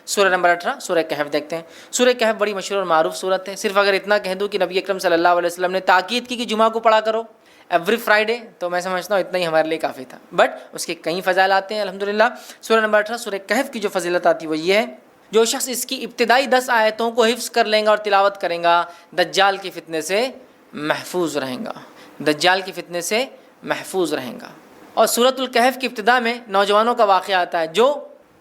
سورہ نمبر 18 سورہ کہف دیکھتے ہیں۔ سورہ کہف بڑی مشہور اور معروف صورت ہے۔ صرف اگر اتنا کہہ دوں کہ نبی اکرم صلی اللہ علیہ وسلم نے تاکید کی کہ جمعہ کو پڑھا کرو ایوری فرائیڈے، تو میں سمجھتا ہوں اتنا ہی ہمارے لیے کافی تھا، بٹ اس کے کئی فضائل آتے ہیں الحمدللہ۔ سورہ نمبر 18 سورہ کہف کی جو فضیلت آتی ہے وہ یہ ہے، جو شخص اس کی ابتدائی 10 آیتوں کو حفظ کر لیں گا اور تلاوت کریں گا، دجال کے فتنے سے محفوظ رہیں گا، دجال کے فتنے سے محفوظ رہیں گا۔ اور سورۃ الکہف کی ابتدا میں نوجوانوں کا واقعہ آتا ہے جو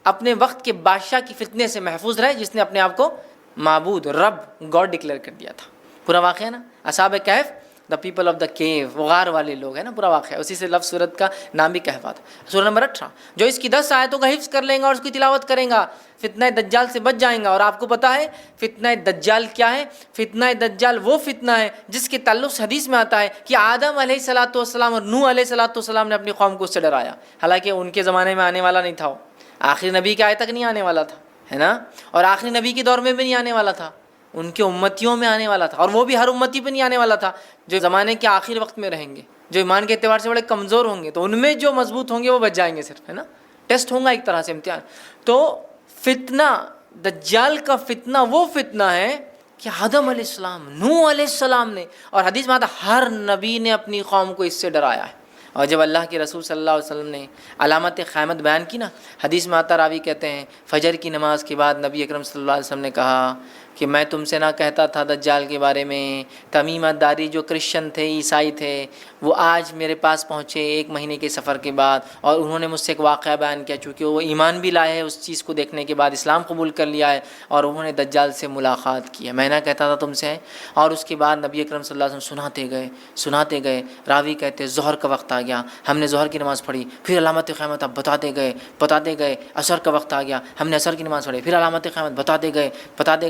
اپنے وقت کے بادشاہ کی فتنے سے محفوظ رہے، جس نے اپنے آپ کو معبود رب گاڈ ڈکلیئر کر دیا تھا۔ پورا واقعہ ہے نا، اصحاب کہف، دا پیپل آف دا کیو، وہ غار والے لوگ ہیں نا، پورا واقعہ اسی سے لفظ سورت کا نام بھی کہف آتا ہے۔ سورہ نمبر 18 جو اس کی 10 آیتوں کا حفظ کر لیں گا اور اس کی تلاوت کریں گا، فتنہ دجال سے بچ جائیں گا۔ اور آپ کو پتہ ہے فتنہ دجال کیا ہے؟ فتنہ دجال وہ فتنہ ہے جس کے تعلق سے حدیث میں آتا ہے کہ آدم علیہ الصلوۃ والسلام اور نوح علیہ الصلوۃ والسلام نے اپنی قوم کو اس سے ڈرایا، حالانکہ ان کے زمانے میں آنے والا نہیں تھا، وہ آخری نبی کے آئے تک نہیں آنے والا تھا، ہے نا، اور آخری نبی کے دور میں بھی نہیں آنے والا تھا، ان کے امتیوں میں آنے والا تھا، اور وہ بھی ہر امتی پہ نہیں آنے والا تھا، جو زمانے کے آخر وقت میں رہیں گے، جو ایمان کے اعتبار سے بڑے کمزور ہوں گے، تو ان میں جو مضبوط ہوں گے وہ بچ جائیں گے صرف، ہے نا، ٹیسٹ ہوگا ایک طرح سے، امتحان۔ تو فتنہ دجال کا فتنہ وہ فتنہ ہے کہ آدم علیہ السلام، نوح علیہ السلام نے، اور حدیث میں آتا ہر نبی نے اپنی قوم کو اس سے ڈرایا ہے۔ اور جب اللہ کے رسول صلی اللہ علیہ وسلم نے علامت قیامت بیان کی نا، حدیث میں آتا، راوی کہتے ہیں فجر کی نماز کے بعد نبی اکرم صلی اللہ علیہ وسلم نے کہا کہ میں تم سے نہ کہتا تھا دجال کے بارے میں، تمیمہ داری جو کرسچن تھے، عیسائی تھے، وہ آج میرے پاس پہنچے 1 مہینے کے سفر کے بعد، اور انہوں نے مجھ سے ایک واقعہ بیان کیا، چونکہ وہ ایمان بھی لائے ہیں اس چیز کو دیکھنے کے بعد، اسلام قبول کر لیا ہے، اور انہوں نے دجال سے ملاقات کی ہے، میں نہ کہتا تھا تم سے۔ اور اس کے بعد نبی اکرم صلی اللہ علیہ وسلم سناتے گئے، راوی کہتے ہیں ظہر کا وقت آ گیا، ہم نے ظہر کی نماز پڑھی، پھر علامت قیامت اب بتاتے گئے، عصر کا وقت آ گیا، ہم نے عصر کی نماز پڑھی، پھر علامت قیامت بتاتے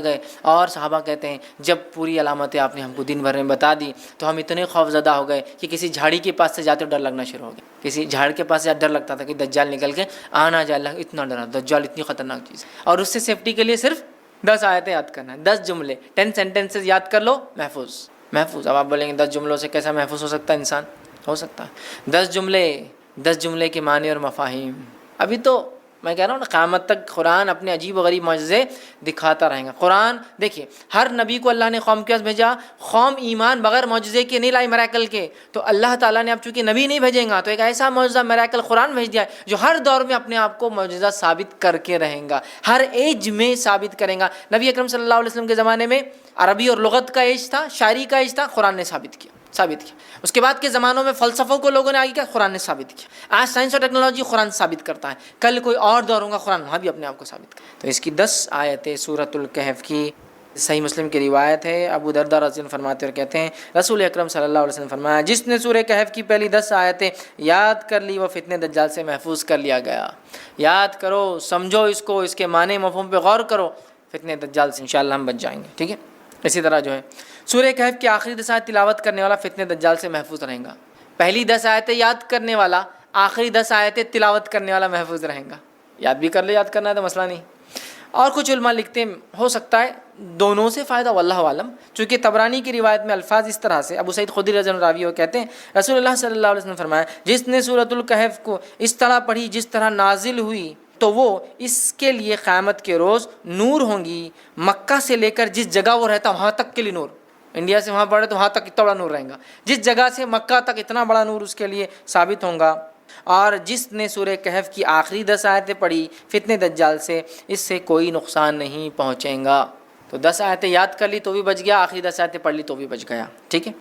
گئے، اور صحابہ کہتے ہیں جب پوری علامتیں آپ نے ہم کو دن بھر میں بتا دی تو ہم اتنے خوف زدہ ہو گئے کہ کسی جھاڑی کے پاس سے جاتے ڈر لگنا شروع ہو گیا، کسی جھاڑ کے پاس سے ڈر لگتا تھا کہ دجال نکل کے آنا جائے، اللہ اتنا ڈرا، دجال اتنی خطرناک چیز ہے۔ اور اس سے سیفٹی کے لیے صرف 10 آیتیں یاد کرنا ہے، 10 جملے، 10 سینٹنسز یاد کر لو، محفوظ۔ اب آپ بولیں گے 10 جملوں سے کیسا محفوظ ہو سکتا ہے انسان؟ ہو سکتا ہے 10 جملے کے معنی اور مفاہیم۔ ابھی تو میں کہہ رہا ہوں نا، قیامت تک قرآن اپنے عجیب و غریب معجزے دکھاتا رہے گا۔ قرآن دیکھیے، ہر نبی کو اللہ نے قوم کے پاس بھیجا، قوم ایمان بغیر معجزے کے نہیں لائی، میریکل کے، تو اللہ تعالیٰ نے اب چونکہ نبی نہیں بھیجیں گا تو ایک ایسا معجزہ میریکل قرآن بھیج دیا ہے جو ہر دور میں اپنے آپ کو معجزہ ثابت کر کے رہیں گا، ہر ایج میں ثابت کریں گا۔ نبی اکرم صلی اللہ علیہ وسلم کے زمانے میں عربی اور لغت کا ایج تھا، شاعری کا ایج تھا، قرآن نے ثابت کیا۔ اس کے بعد کے زمانوں میں فلسفوں کو لوگوں نے آگے کیا، قرآن نے ثابت کیا۔ آج سائنس اور ٹیکنالوجی قرآن ثابت کرتا ہے، کل کوئی اور دور ہوگا قرآن وہاں بھی اپنے آپ کو ثابت کرتا ہے۔ تو اس کی 10 آیتیں سورۃ الکہف کی، صحیح مسلم کی روایت ہے، ابو درداء رضی اللہ عنہ فرماتے اور کہتے ہیں رسول اکرم صلی اللہ علیہ وسلم فرمایا، جس نے سورہ کہف کی پہلی 10 آیتیں یاد کر لی وہ فتنہ دجال سے محفوظ کر لیا گیا۔ یاد کرو، سمجھو اس کو، اس کے معنی مفہوم پہ غور کرو، فتنہ دجال سے انشاءاللہ ہم بچ جائیں گے، ٹھیک ہے۔ اسی طرح جو ہے سورہ کہف کی آخری 10 آیت تلاوت کرنے والا فتنہ دجال سے محفوظ رہیں گا۔ پہلی 10 آیتیں یاد کرنے والا، آخری 10 آیتیں تلاوت کرنے والا محفوظ رہیں گا۔ یاد بھی کر لے، یاد کرنا ہے تو مسئلہ نہیں۔ اور کچھ علماء لکھتے ہیں ہو سکتا ہے دونوں سے فائدہ، واللہ عالم، چونکہ طبرانی کی روایت میں الفاظ اس طرح سے، ابو سعید خدری رضی اللہ عنہ راوی وہ کہتے ہیں رسول اللہ صلی اللہ علیہ وسلم فرمایا، جس نے سورۃ الکہف کو اس طرح پڑھی جس طرح نازل ہوئی تو وہ اس کے لیے قیامت کے روز نور ہوں گی، مکہ سے لے کر جس جگہ وہ رہتا وہاں تک کے لیے نور، انڈیا سے وہاں پڑھے تو وہاں تک اتنا بڑا نور رہے گا، جس جگہ سے مکہ تک اتنا بڑا نور اس کے لیے ثابت ہوگا۔ اور جس نے سورہ کہف کی آخری 10 آیتیں پڑھی فتنہ دجال سے، اس سے کوئی نقصان نہیں پہنچے گا۔ تو 10 آیتیں یاد کر لی تو بھی بچ گیا، آخری 10 آیتیں پڑھ لی تو بھی بچ گیا، ٹھیک ہے۔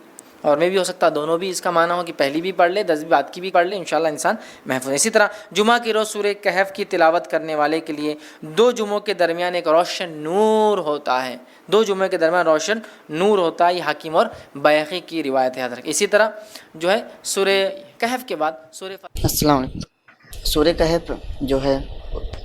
اور میں بھی ہو سکتا دونوں بھی اس کا معنی ہو کہ پہلی بھی پڑھ لے، 10 بھی بعد کی بھی پڑھ لے، انشاءاللہ انسان محفوظ ہے۔ اسی طرح جمعہ کی روز سورہ کہف کی تلاوت کرنے والے کے لیے 2 جمعوں کے درمیان ایک روشن نور ہوتا ہے، 2 جمعے کے درمیان روشن نور ہوتا ہے، یہ حاکم اور بیہقی کی روایت یاد رکھیں۔ اسی طرح جو ہے سورہ کہف کے بعد سورہ السلام علیکم۔ سورہ کہف جو ہے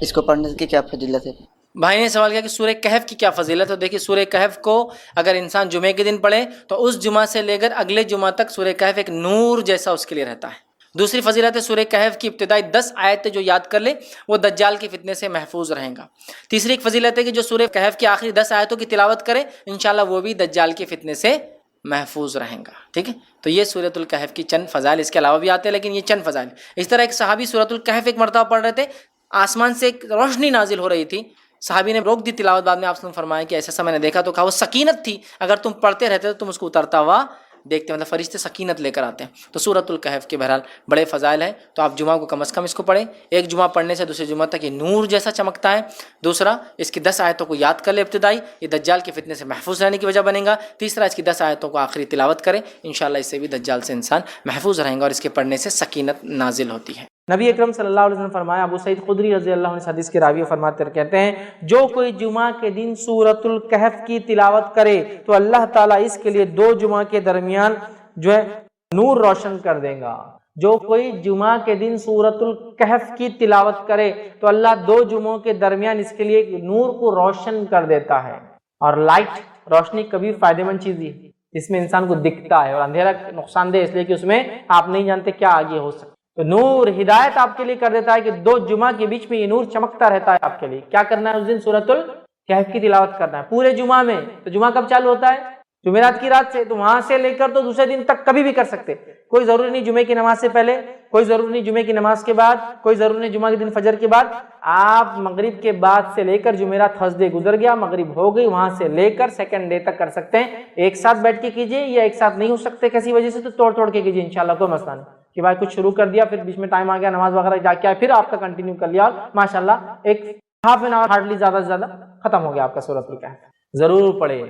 اس کو پڑھنے کی کیا فضیلت ہے؟ بھائی نے سوال کیا کہ سورہ کہف کی کیا فضیلت ہے۔ دیکھیے سورہ کہف کو اگر انسان جمعے کے دن پڑھے تو اس جمعہ سے لے کر اگلے جمعہ تک سورہ کہف ایک نور جیسا اس کے لیے رہتا ہے۔ دوسری فضیلت ہے سورہ کہف کی ابتدائی 10 آیتیں جو یاد کر لے وہ دجال کے فتنے سے محفوظ رہیں گا۔ تیسری ایک فضیلت ہے کہ جو سورہ کہف کی آخری 10 آیتوں کی تلاوت کرے انشاءاللہ وہ بھی دجال کے فتنے سے محفوظ رہیں گا، ٹھیک ہے۔ تو یہ سورۃ الکہف کی چند فضائل، اس کے علاوہ بھی آتے ہیں لیکن یہ چند فضائل۔ اس طرح ایک صحابی سورۃ الکہف ایک مرتبہ پڑھ رہے تھے، آسمان سے ایک روشنی نازل ہو رہی تھی، صحابی نے روک دی تلاوت، بعد میں آپ نے فرمایا کہ ایسا میں نے دیکھا تو کہا وہ سکینت تھی، اگر تم پڑھتے رہتے تو تم اس کو اترتا ہوا دیکھتے، مطلب فرشتے سکینت لے کر آتے ہیں۔ تو سورۃ الکہف کے بہرحال بڑے فضائل ہیں، تو آپ جمعہ کو کم از کم اس کو پڑھیں، ایک جمعہ پڑھنے سے دوسرے جمعہ تک یہ نور جیسا چمکتا ہے۔ دوسرا، اس کی 10 آیتوں کو یاد کر لے ابتدائی، یہ دجال کے فتنے سے محفوظ رہنے کی وجہ بنے گا۔ تیسرا، اس کی 10 آیتوں کو آخری تلاوت کریں، انشاءاللہ اس سے بھی دجال سے انسان محفوظ رہیں گا اور اس کے پڑھنے سے سکینت نازل ہوتی ہے۔ نبی اکرم صلی اللہ علیہ وسلم فرمایا، ابو سعید خدری رضی اللہ عنہ اس حدیث کے راوی فرماتے ہیں، کہتے ہیں جو کوئی جمعہ کے دن سورۃ الکہف کی تلاوت کرے تو اللہ تعالیٰ اس کے لیے 2 جمعہ کے درمیان جو ہے نور روشن کر دے گا۔ جو کوئی جمعہ کے دن سورۃ الکہف کی تلاوت کرے تو اللہ 2 جمعوں کے درمیان اس کے لیے نور کو روشن کر دیتا ہے۔ اور لائٹ، روشنی کبھی فائدہ مند چیز ہے، اس میں انسان کو دکھتا ہے، اور اندھیرا نقصان دہ اس لیے کہ اس میں آپ نہیں جانتے کیا آگے ہو سکتا۔ تو نور ہدایت آپ کے لیے کر دیتا ہے کہ 2 جمعہ کے بیچ میں یہ نور چمکتا رہتا ہے آپ کے لیے۔ کیا کرنا ہے اس دن؟ سورۃ الکہف کی تلاوت کرنا ہے پورے جمعہ میں۔ تو جمعہ کب چالو ہوتا ہے؟ جمعرات کی رات سے، تو وہاں سے لے کر تو دوسرے دن تک کبھی بھی کر سکتے، کوئی ضروری نہیں جمعے کی نماز سے پہلے، کوئی ضروری نہیں جمعے کی نماز کے بعد، کوئی ضروری نہیں جمعہ کے دن فجر کے بعد۔ آپ مغرب کے بعد سے لے کر جمعرات تھرسڈے گزر گیا، مغرب ہو گئی، وہاں سے لے کر سیکنڈ ڈے تک کر سکتے ہیں۔ ایک ساتھ بیٹھ کے کیجئے، یا ایک ساتھ نہیں ہو سکتے کسی وجہ سے تو توڑ کے کیجئے، انشاءاللہ کوئی مسئلہ نہیں کہ بھائی کچھ شروع کر دیا پھر بیچ میں ٹائم آ گیا نماز وغیرہ جا کے پھر آپ کا کنٹینیو کر لیا، ماشاءاللہ ایک ہاف این آور ہارڈلی زیادہ سے زیادہ ختم ہو گیا آپ کا سورۃ الکہف۔ ضرور پڑھے۔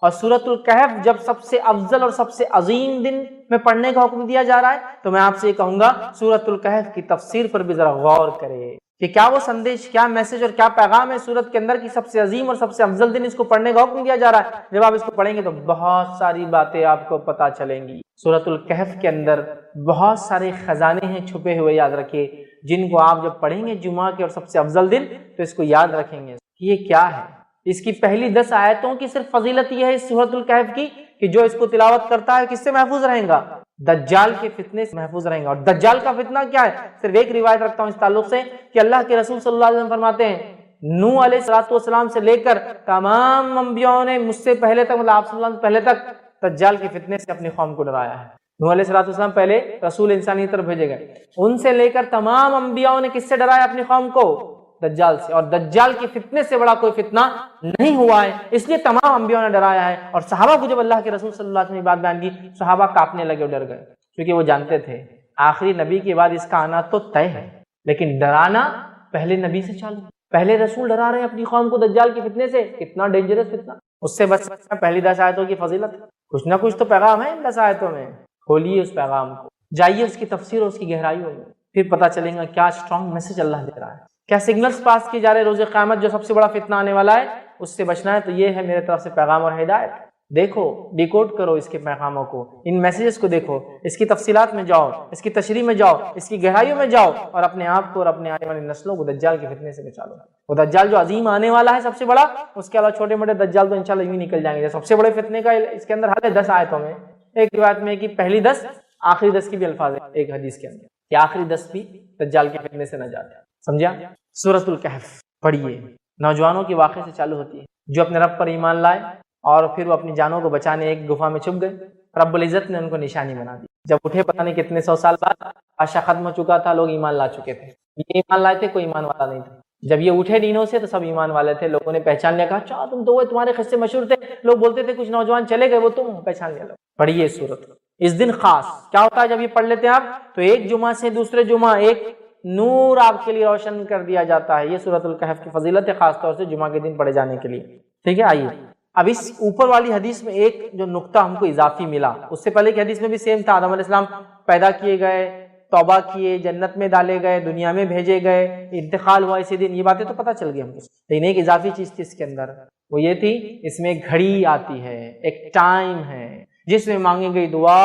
اور سورۃ الکہف جب سب سے افضل اور سب سے عظیم دن میں پڑھنے کا حکم دیا جا رہا ہے تو میں آپ سے یہ کہوں گا سورۃ الکہف کی تفسیر پر بھی ذرا غور کرے کہ کیا وہ سندیش، کیا میسج اور کیا پیغام ہے سورت کے اندر کی سب سے عظیم اور سب سے افضل دن اس کو پڑھنے کا حکم دیا جا رہا ہے۔ جب آپ اس کو پڑھیں گے تو بہت ساری باتیں آپ کو پتہ چلیں گی۔ سورۃ الکہف کے اندر بہت سارے خزانے ہیں چھپے ہوئے، یاد رکھیے، جن کو آپ جب پڑھیں گے جمعہ کے اور سب سے افضل دن تو اس کو یاد رکھیں گے کہ یہ کیا ہے۔ اس کی پہلی 10 آیتوں کی صرف فضیلت یہ ہے اس سورۃ الکہف کی کہ جو اس کو تلاوت کرتا ہے کس سے محفوظ رہیں گا؟ دجال کے فتنے سے محفوظ رہیں گا۔ اور دجال کا فتنہ کیا ہے؟ صرف ایک روایت رکھتا ہوں اس تعلق سے کہ اللہ کے رسول صلی اللہ علیہ وسلم فرماتے ہیں نوح علیہ السلام سے لے کر تمام انبیاءوں نے مجھ سے پہلے تک، مطلب آپ صلی اللہ علیہ وسلم پہلے تک دجال کے فتنے سے اپنی قوم کو ڈرایا ہے۔ نوح علیہ السلام پہلے رسول انسانی طرف بھیجے گئے، ان سے لے کر تمام انبیاءوں نے کس سے ڈرایا اپنی قوم کو؟ دجال سے۔ اور دجال کے فتنے سے بڑا کوئی فتنہ نہیں ہوا ہے، اس لیے تمام انبیاءوں نے ڈرایا ہے۔ اور صحابہ کو جب اللہ کے رسول صلی اللہ علیہ وسلم نے بات بیان کی، صحابہ کانپنے لگے اور ڈر گئے، کیونکہ وہ جانتے تھے آخری نبی کے بعد اس کا آنا تو طے ہے، لیکن ڈرانا پہلے نبی سے چالو، پہلے رسول ڈرا رہے ہیں اپنی قوم کو دجال کے فتنے سے، کتنا ڈینجرس فتنہ، اس سے بچنا پہلی 10 آیتوں کی فضیلت۔ کچھ نہ کچھ تو پیغام ہے ان 10 آیتوں میں، کھولیے اس پیغام کو، جائیے اس کی تفسیر اور اس کی گہرائیوں میں، پھر پتہ چلے گا کیا اسٹرانگ میسج اللہ دے رہا ہے، کیا سگنلز پاس کیے جا رہے روز قیامت جو سب سے بڑا فتنہ آنے والا ہے اس سے بچنا ہے۔ تو یہ ہے میرے طرف سے پیغام اور ہدایت، دیکھو، ڈیکوڈ کرو اس کے پیغاموں کو، ان میسیجز کو دیکھو، اس کی تفصیلات میں جاؤ، اس کی تشریح میں جاؤ، اس کی گہرائیوں میں جاؤ، اور اپنے آپ کو اور اپنے آنے والی نسلوں کو دجال کے فتنے سے بچا لو۔ وہ دجال جو عظیم آنے والا ہے سب سے بڑا، اس کے علاوہ چھوٹے موٹے دجال تو انشاءاللہ یوں ہی نکل جائیں گے۔ سب سے بڑے فتنے کا اس کے اندر حل ہے 10 آیتوں میں، ایک روایت میں کہ پہلی 10 آخری 10 کی بھی الفاظ ہے ایک حدیث کے اندر کہ آخری 10 بھی دجال کے فتنے سے نہ جاتے، سمجھا؟ سورۃ الکہف پڑھیے، نوجوانوں کے واقعے سے چالو ہوتی ہے جو اپنے رب پر ایمان لائے اور پھر وہ اپنی جانوں کو بچانے ایک گفا میں چھپ گئے، رب العزت نے ان کو نشانی بنا دی۔ جب اٹھے پتہ نہیں کتنے 100 سال بعد، بادشاہ ختم ہو چکا تھا، لوگ ایمان لا چکے تھے، یہ ایمان لائے تھے، کوئی ایمان والا نہیں تھا۔ جب یہ اٹھے دینوں سے تو سب ایمان والے تھے، لوگوں نے پہچان لیا، کہا اچھا تم تو وہ تمہارے قصے مشہور تھے، لوگ بولتے تھے کچھ نوجوان چلے گئے وہ تم پہچان لیا۔ پڑھیے سورت، اس دن خاص کیا ہوتا ہے جب یہ پڑھ لیتے ہیں آپ تو ایک جمعہ سے دوسرے جمعہ ایک نور آپ کے لیے روشن کر دیا جاتا ہے۔ یہ سورۃ الکہف کی فضیلت ہے خاص طور سے جمعہ کے دن پڑھے جانے کے لیے، ٹھیک ہے؟ آئیے اب اس اوپر والی حدیث میں ایک جو نقطہ ہم کو اضافی ملا، اس سے پہلے کی حدیث میں بھی سیم تھا، آدم علیہ السلام پیدا کیے گئے، توبہ کیے، جنت میں ڈالے گئے، دنیا میں بھیجے گئے، انتقال ہوا اسی دن، یہ باتیں تو پتہ چل گئی ہم کو، لیکن ایک اضافی چیز تھی اس کے اندر، وہ یہ تھی اس میں گھڑی آتی ہے، ایک ٹائم ہے جس میں مانگی گئی دعا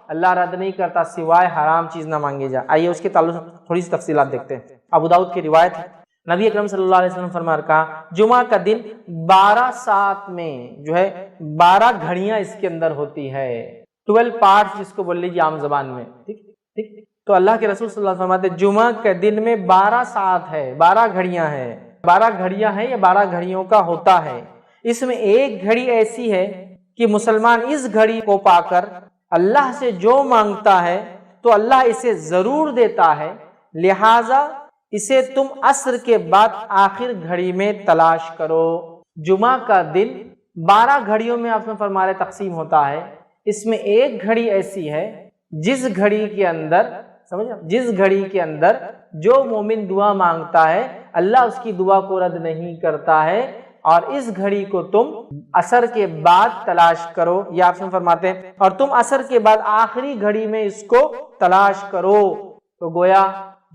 اللہ رد نہیں کرتا سوائے حرام چیز نہ مانگی جائے۔ آئیے اس کے تعلق سے تھوڑی سی تفصیلات دیکھتے ہیں۔ ابو داؤد کی روایت ہے، نبی اکرم صلی اللہ علیہ وسلم فرما کہا جمعہ کا دن 12 ساعت میں جو ہے 12 گھڑیاں اس کے اندر ہوتی ہے، 12 پارٹس جس کو بول لیجیے عام زبان میں، ٹھیک؟ تو اللہ کے رسول صلی اللہ علیہ وسلم فرماتے جمعہ کے دن میں 12 ساعت ہے، 12 گھڑیاں ہیں، 12 گھڑیاں ہیں یا 12 گھڑیوں کا ہوتا ہے۔ اس میں ایک گھڑی ایسی ہے کہ مسلمان اس گھڑی کو پا کر اللہ سے جو مانگتا ہے تو اللہ اسے ضرور دیتا ہے، لہذا اسے تم عصر کے بعد آخر گھڑی میں تلاش کرو۔ جمعہ کا دن 12 گھڑیوں میں آپ نے فرمایا تقسیم ہوتا ہے، اس میں ایک گھڑی ایسی ہے جس گھڑی کے اندر جو مومن دعا مانگتا ہے اللہ اس کی دعا کو رد نہیں کرتا ہے، اور اس گھڑی کو تم عصر کے بعد تلاش کرو، یہ آپ سے فرماتے ہیں، اور تم عصر کے بعد آخری گھڑی میں اس کو تلاش کرو۔ تو گویا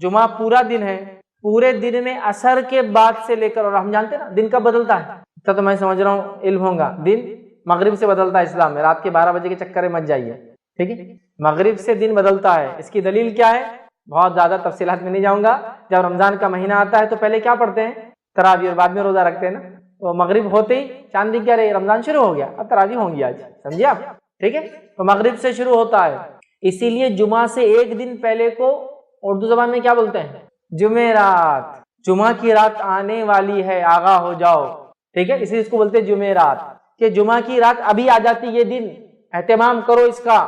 جمعہ پورا دن ہے، پورے دن میں عصر کے بعد سے لے کر، اور ہم جانتے ہیں نا دن کب بدلتا ہے، تو میں سمجھ رہا ہوں علم ہوگا، دن مغرب سے بدلتا ہے اسلام میں، رات کے 12 بجے کے چکر میں مت جائیے، ٹھیک ہے، مغرب سے دن بدلتا ہے۔ اس کی دلیل کیا ہے؟ بہت زیادہ تفصیلات میں نہیں جاؤں گا۔ جب رمضان کا مہینہ آتا ہے تو پہلے کیا پڑھتے ہیں؟ تراویح، اور بعد میں روزہ رکھتے ہیں نا، تو مغرب ہوتے ہی چاند دکھ کیا رہی، رمضان شروع ہو گیا، اب تراویح ہوں گی آج، سمجھے آپ، ٹھیک ہے، تو مغرب سے شروع ہوتا ہے، اسی لیے جمعہ سے ایک دن پہلے کو اردو زبان میں کیا بولتے ہیں؟ جمعرات، جمعہ کی رات آنے والی ہے، آگاہ ہو جاؤ، ٹھیک ہے، اسی لیے اس کو بولتے ہیں جمعرات، کہ جمعہ کی رات ابھی آ جاتی، یہ دن اہتمام کرو اس کا،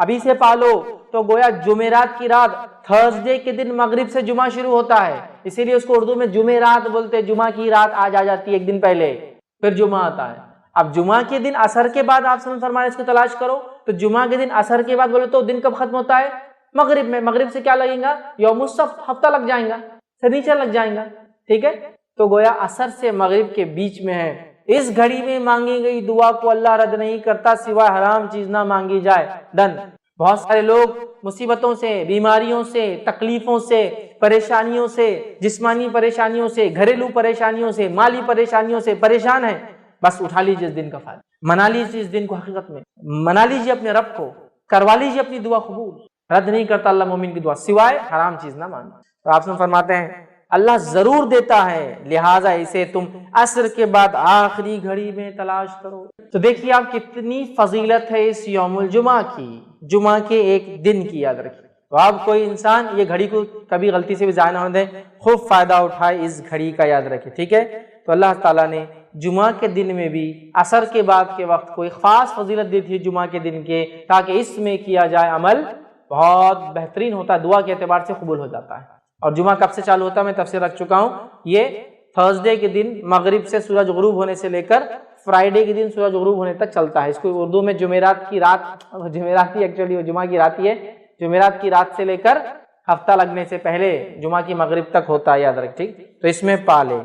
ابھی سے پالو۔ تو گویا جمعرات کی رات، تھرسڈے کے دن مغرب سے جمعہ شروع ہوتا ہے، اسی لیے اس کو اردو میں جمعرات بولتے ہیں، جمعہ کی رات آج آ جاتی ہے ایک دن پہلے، پھر جمعہ آتا ہے۔ اب جمعہ کے دن عصر کے بعد آپ سے فرمایا اس کو تلاش کرو، تو جمعہ کے دن عصر کے بعد بولے تو دن کب ختم ہوتا ہے؟ مغرب میں، مغرب سے کیا لگیں گا؟ یوم السبت، ہفتہ لگ جائیں گا، سنیچر لگ جائیں گا، ٹھیک ہے، تو گویا عصر سے مغرب کے بیچ میں ہے۔ اس گھڑی میں مانگی گئی دعا کو اللہ رد نہیں کرتا سوائے حرام چیز نہ مانگی جائے، ڈن۔ بہت سارے لوگ مصیبتوں سے، بیماریوں سے، تکلیفوں سے، پریشانیوں سے، جسمانی پریشانیوں سے، گھریلو پریشانیوں سے، مالی پریشانیوں سے پریشان ہیں، بس اٹھا لیجیے اس دن کا فائدہ، منا لیجیے اس دن کو، حقیقت میں منا لیجیے اپنے رب کو، کروا لیجیے اپنی دعا قبول، رد نہیں کرتا اللہ مومن کی دعا سوائے حرام چیز نہ مانگے۔ تو آپ سے فرماتے ہیں اللہ ضرور دیتا ہے، لہٰذا اسے تم عصر کے بعد آخری گھڑی میں تلاش کرو۔ تو دیکھیے آپ کتنی فضیلت ہے اس یوم الجمعہ کی، جمعہ کے ایک دن کی، یاد رکھیے۔ تو آپ کوئی انسان یہ گھڑی کو کبھی غلطی سے بھی ضائع نہ ہونے دیں، خوب فائدہ اٹھائے اس گھڑی کا، یاد رکھیے، ٹھیک ہے۔ تو اللہ تعالیٰ نے جمعہ کے دن میں بھی عصر کے بعد کے وقت کوئی خاص فضیلت دی تھی جمعہ کے دن کے، تاکہ اس میں کیا جائے عمل بہت بہترین ہوتا ہے، دعا کے اعتبار سے قبول ہو جاتا ہے۔ اور جمعہ کب سے چالو ہوتا ہے میں تفسیر رکھ چکا ہوں، یہ تھرسڈے کے دن مغرب سے سورج غروب ہونے سے لے کر فرائیڈے کے دن سورج غروب ہونے تک چلتا ہے۔ اس کو اردو میں جمعرات کی رات، جمعرات ہی ایکچولی جمعہ کی رات ہی ہے، جمعرات کی رات سے لے کر ہفتہ لگنے سے پہلے جمعہ کی مغرب تک ہوتا ہے، یاد رکھ، ٹھیک، تو اس میں پالے۔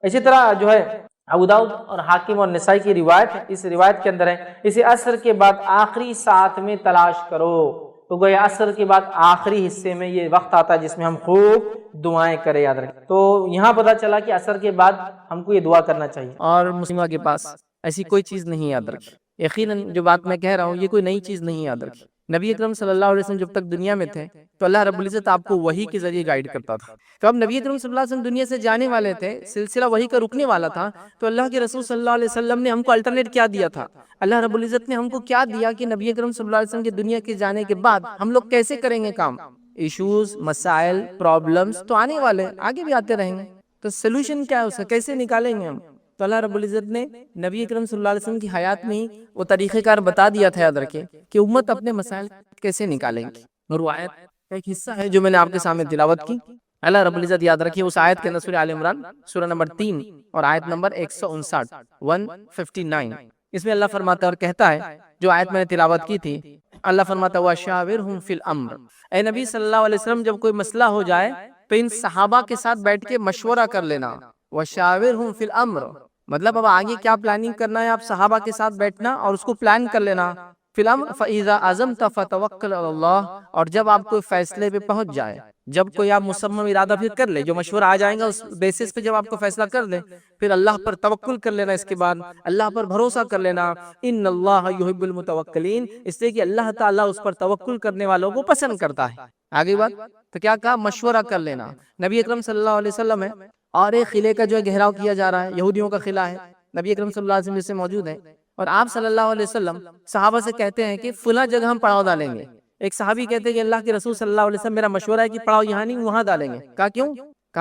اسی طرح جو ہے ابو داؤد اور حاکم اور نسائی کی روایت ہے، اس روایت کے اندر ہے اسے عصر کے بعد آخری ساعت میں تلاش کرو۔ تو گویا عصر کے بعد آخری حصے میں یہ وقت آتا ہے جس میں ہم خوب دعائیں کریں، یاد رکھیں۔ تو یہاں پتہ چلا کہ عصر کے بعد ہم کو یہ دعا کرنا چاہیے، اور مسلمہ کے پاس ایسی کوئی چیز نہیں، یاد رکھیں۔ یقیناً جو بات میں کہہ رہا ہوں یہ کوئی نئی چیز نہیں، یاد رکھیں۔ نبی اکرم صلی اللہ علیہ وسلم جب تک دنیا میں تھے تو اللہ رب العزت آپ کو وحی کے ذریعے گائیڈ کرتا تھا۔ تو اب نبی اکرم صلی اللہ علیہ وسلم دنیا سے جانے والے تھے، سلسلہ وحی کا رکنے والا تھا، تو اللہ کے رسول صلی اللہ علیہ وسلم نے ہم کو الٹرنیٹ کیا دیا تھا؟ اللہ رب العزت نے ہم کو کیا دیا کہ نبی اکرم صلی اللہ علیہ وسلم کے دنیا کے جانے کے بعد ہم لوگ کیسے کریں گے کام؟ ایشوز، مسائل، پرابلمز تو آنے والے، آگے بھی آتے رہیں گے، تو سلوشن کیا ہے اس کا، کیسے نکالیں گے ہم؟ تو اللہ رب العزت نے نبی اکرم صلی اللہ علیہ وسلم کی حیات میں ہی وہ طریقہ کار بتا دیا تھا، یاد رکھیں، کہ امت اپنے مسائل کیسے نکالیں گی۔ روایت کا ایک حصہ ہے جو میں نے آپ کے سامنے تلاوت کی، اللہ رب العزت یاد رکھیے اس آیت کے اندر، سورہ آل عمران سورہ نمبر 3 اور آیت نمبر 159 اس میں اللہ فرماتا ہے اور کہتا ہے، جو آیت میں نے تلاوت کی تھی، اللہ فرماتا ہے وَشَاوِرْهُمْ فِي الْأَمْرِ، اے نبی صلی اللہ علیہ وسلم جب کوئی مسئلہ ہو جائے تو ان صحابہ کے ساتھ بیٹھ کے مشورہ کر لینا۔ وَشَاوِرْهُمْ فِي الْأَمْرِ مطلب اب آگے کیا پلاننگ کرنا ہے، آپ صحابہ کے ساتھ بیٹھنا اور اس کو پلان کر لینا۔ فی الامر فاذا عزمت فتوکل علی اللہ، اور جب آپ کوئی فیصلے پہ پہنچ جائے، جب کوئی آپ مصمم ارادہ پھر کر لے، جو مشورہ آ جائے گا اس بیسس پہ جب آپ کو فیصلہ کر لے، پھر اللہ پر توکل کر لینا، اس کے بعد اللہ پر بھروسہ کر لینا۔ ان اللہ یحب المتوکلین، اس لیے کہ اللہ تعالیٰ اس پر توکل کرنے والوں کو پسند کرتا ہے۔ آگے بات تو کیا کہا، مشورہ کر لینا۔ نبی اکرم صلی اللہ علیہ وسلم ہے، اور ایک قلعے کا جو ہے گھیراؤ کیا جا رہا ہے، یہودیوں کا قلعہ ہے، نبی اکرم صلی اللہ علیہ وسلم جس سے موجود ہے، اور آپ صلی اللہ علیہ وسلم صحابہ سے کہتے ہیں کہ فلاں جگہ ہم پڑاؤ ڈالیں گے۔ ایک صحابی کہتے ہیں کہ اللہ کے رسول صلی اللہ علیہ وسلم میرا مشورہ ہے کہ پڑاؤ یہاں نہیں وہاں ڈالیں گے۔ کہا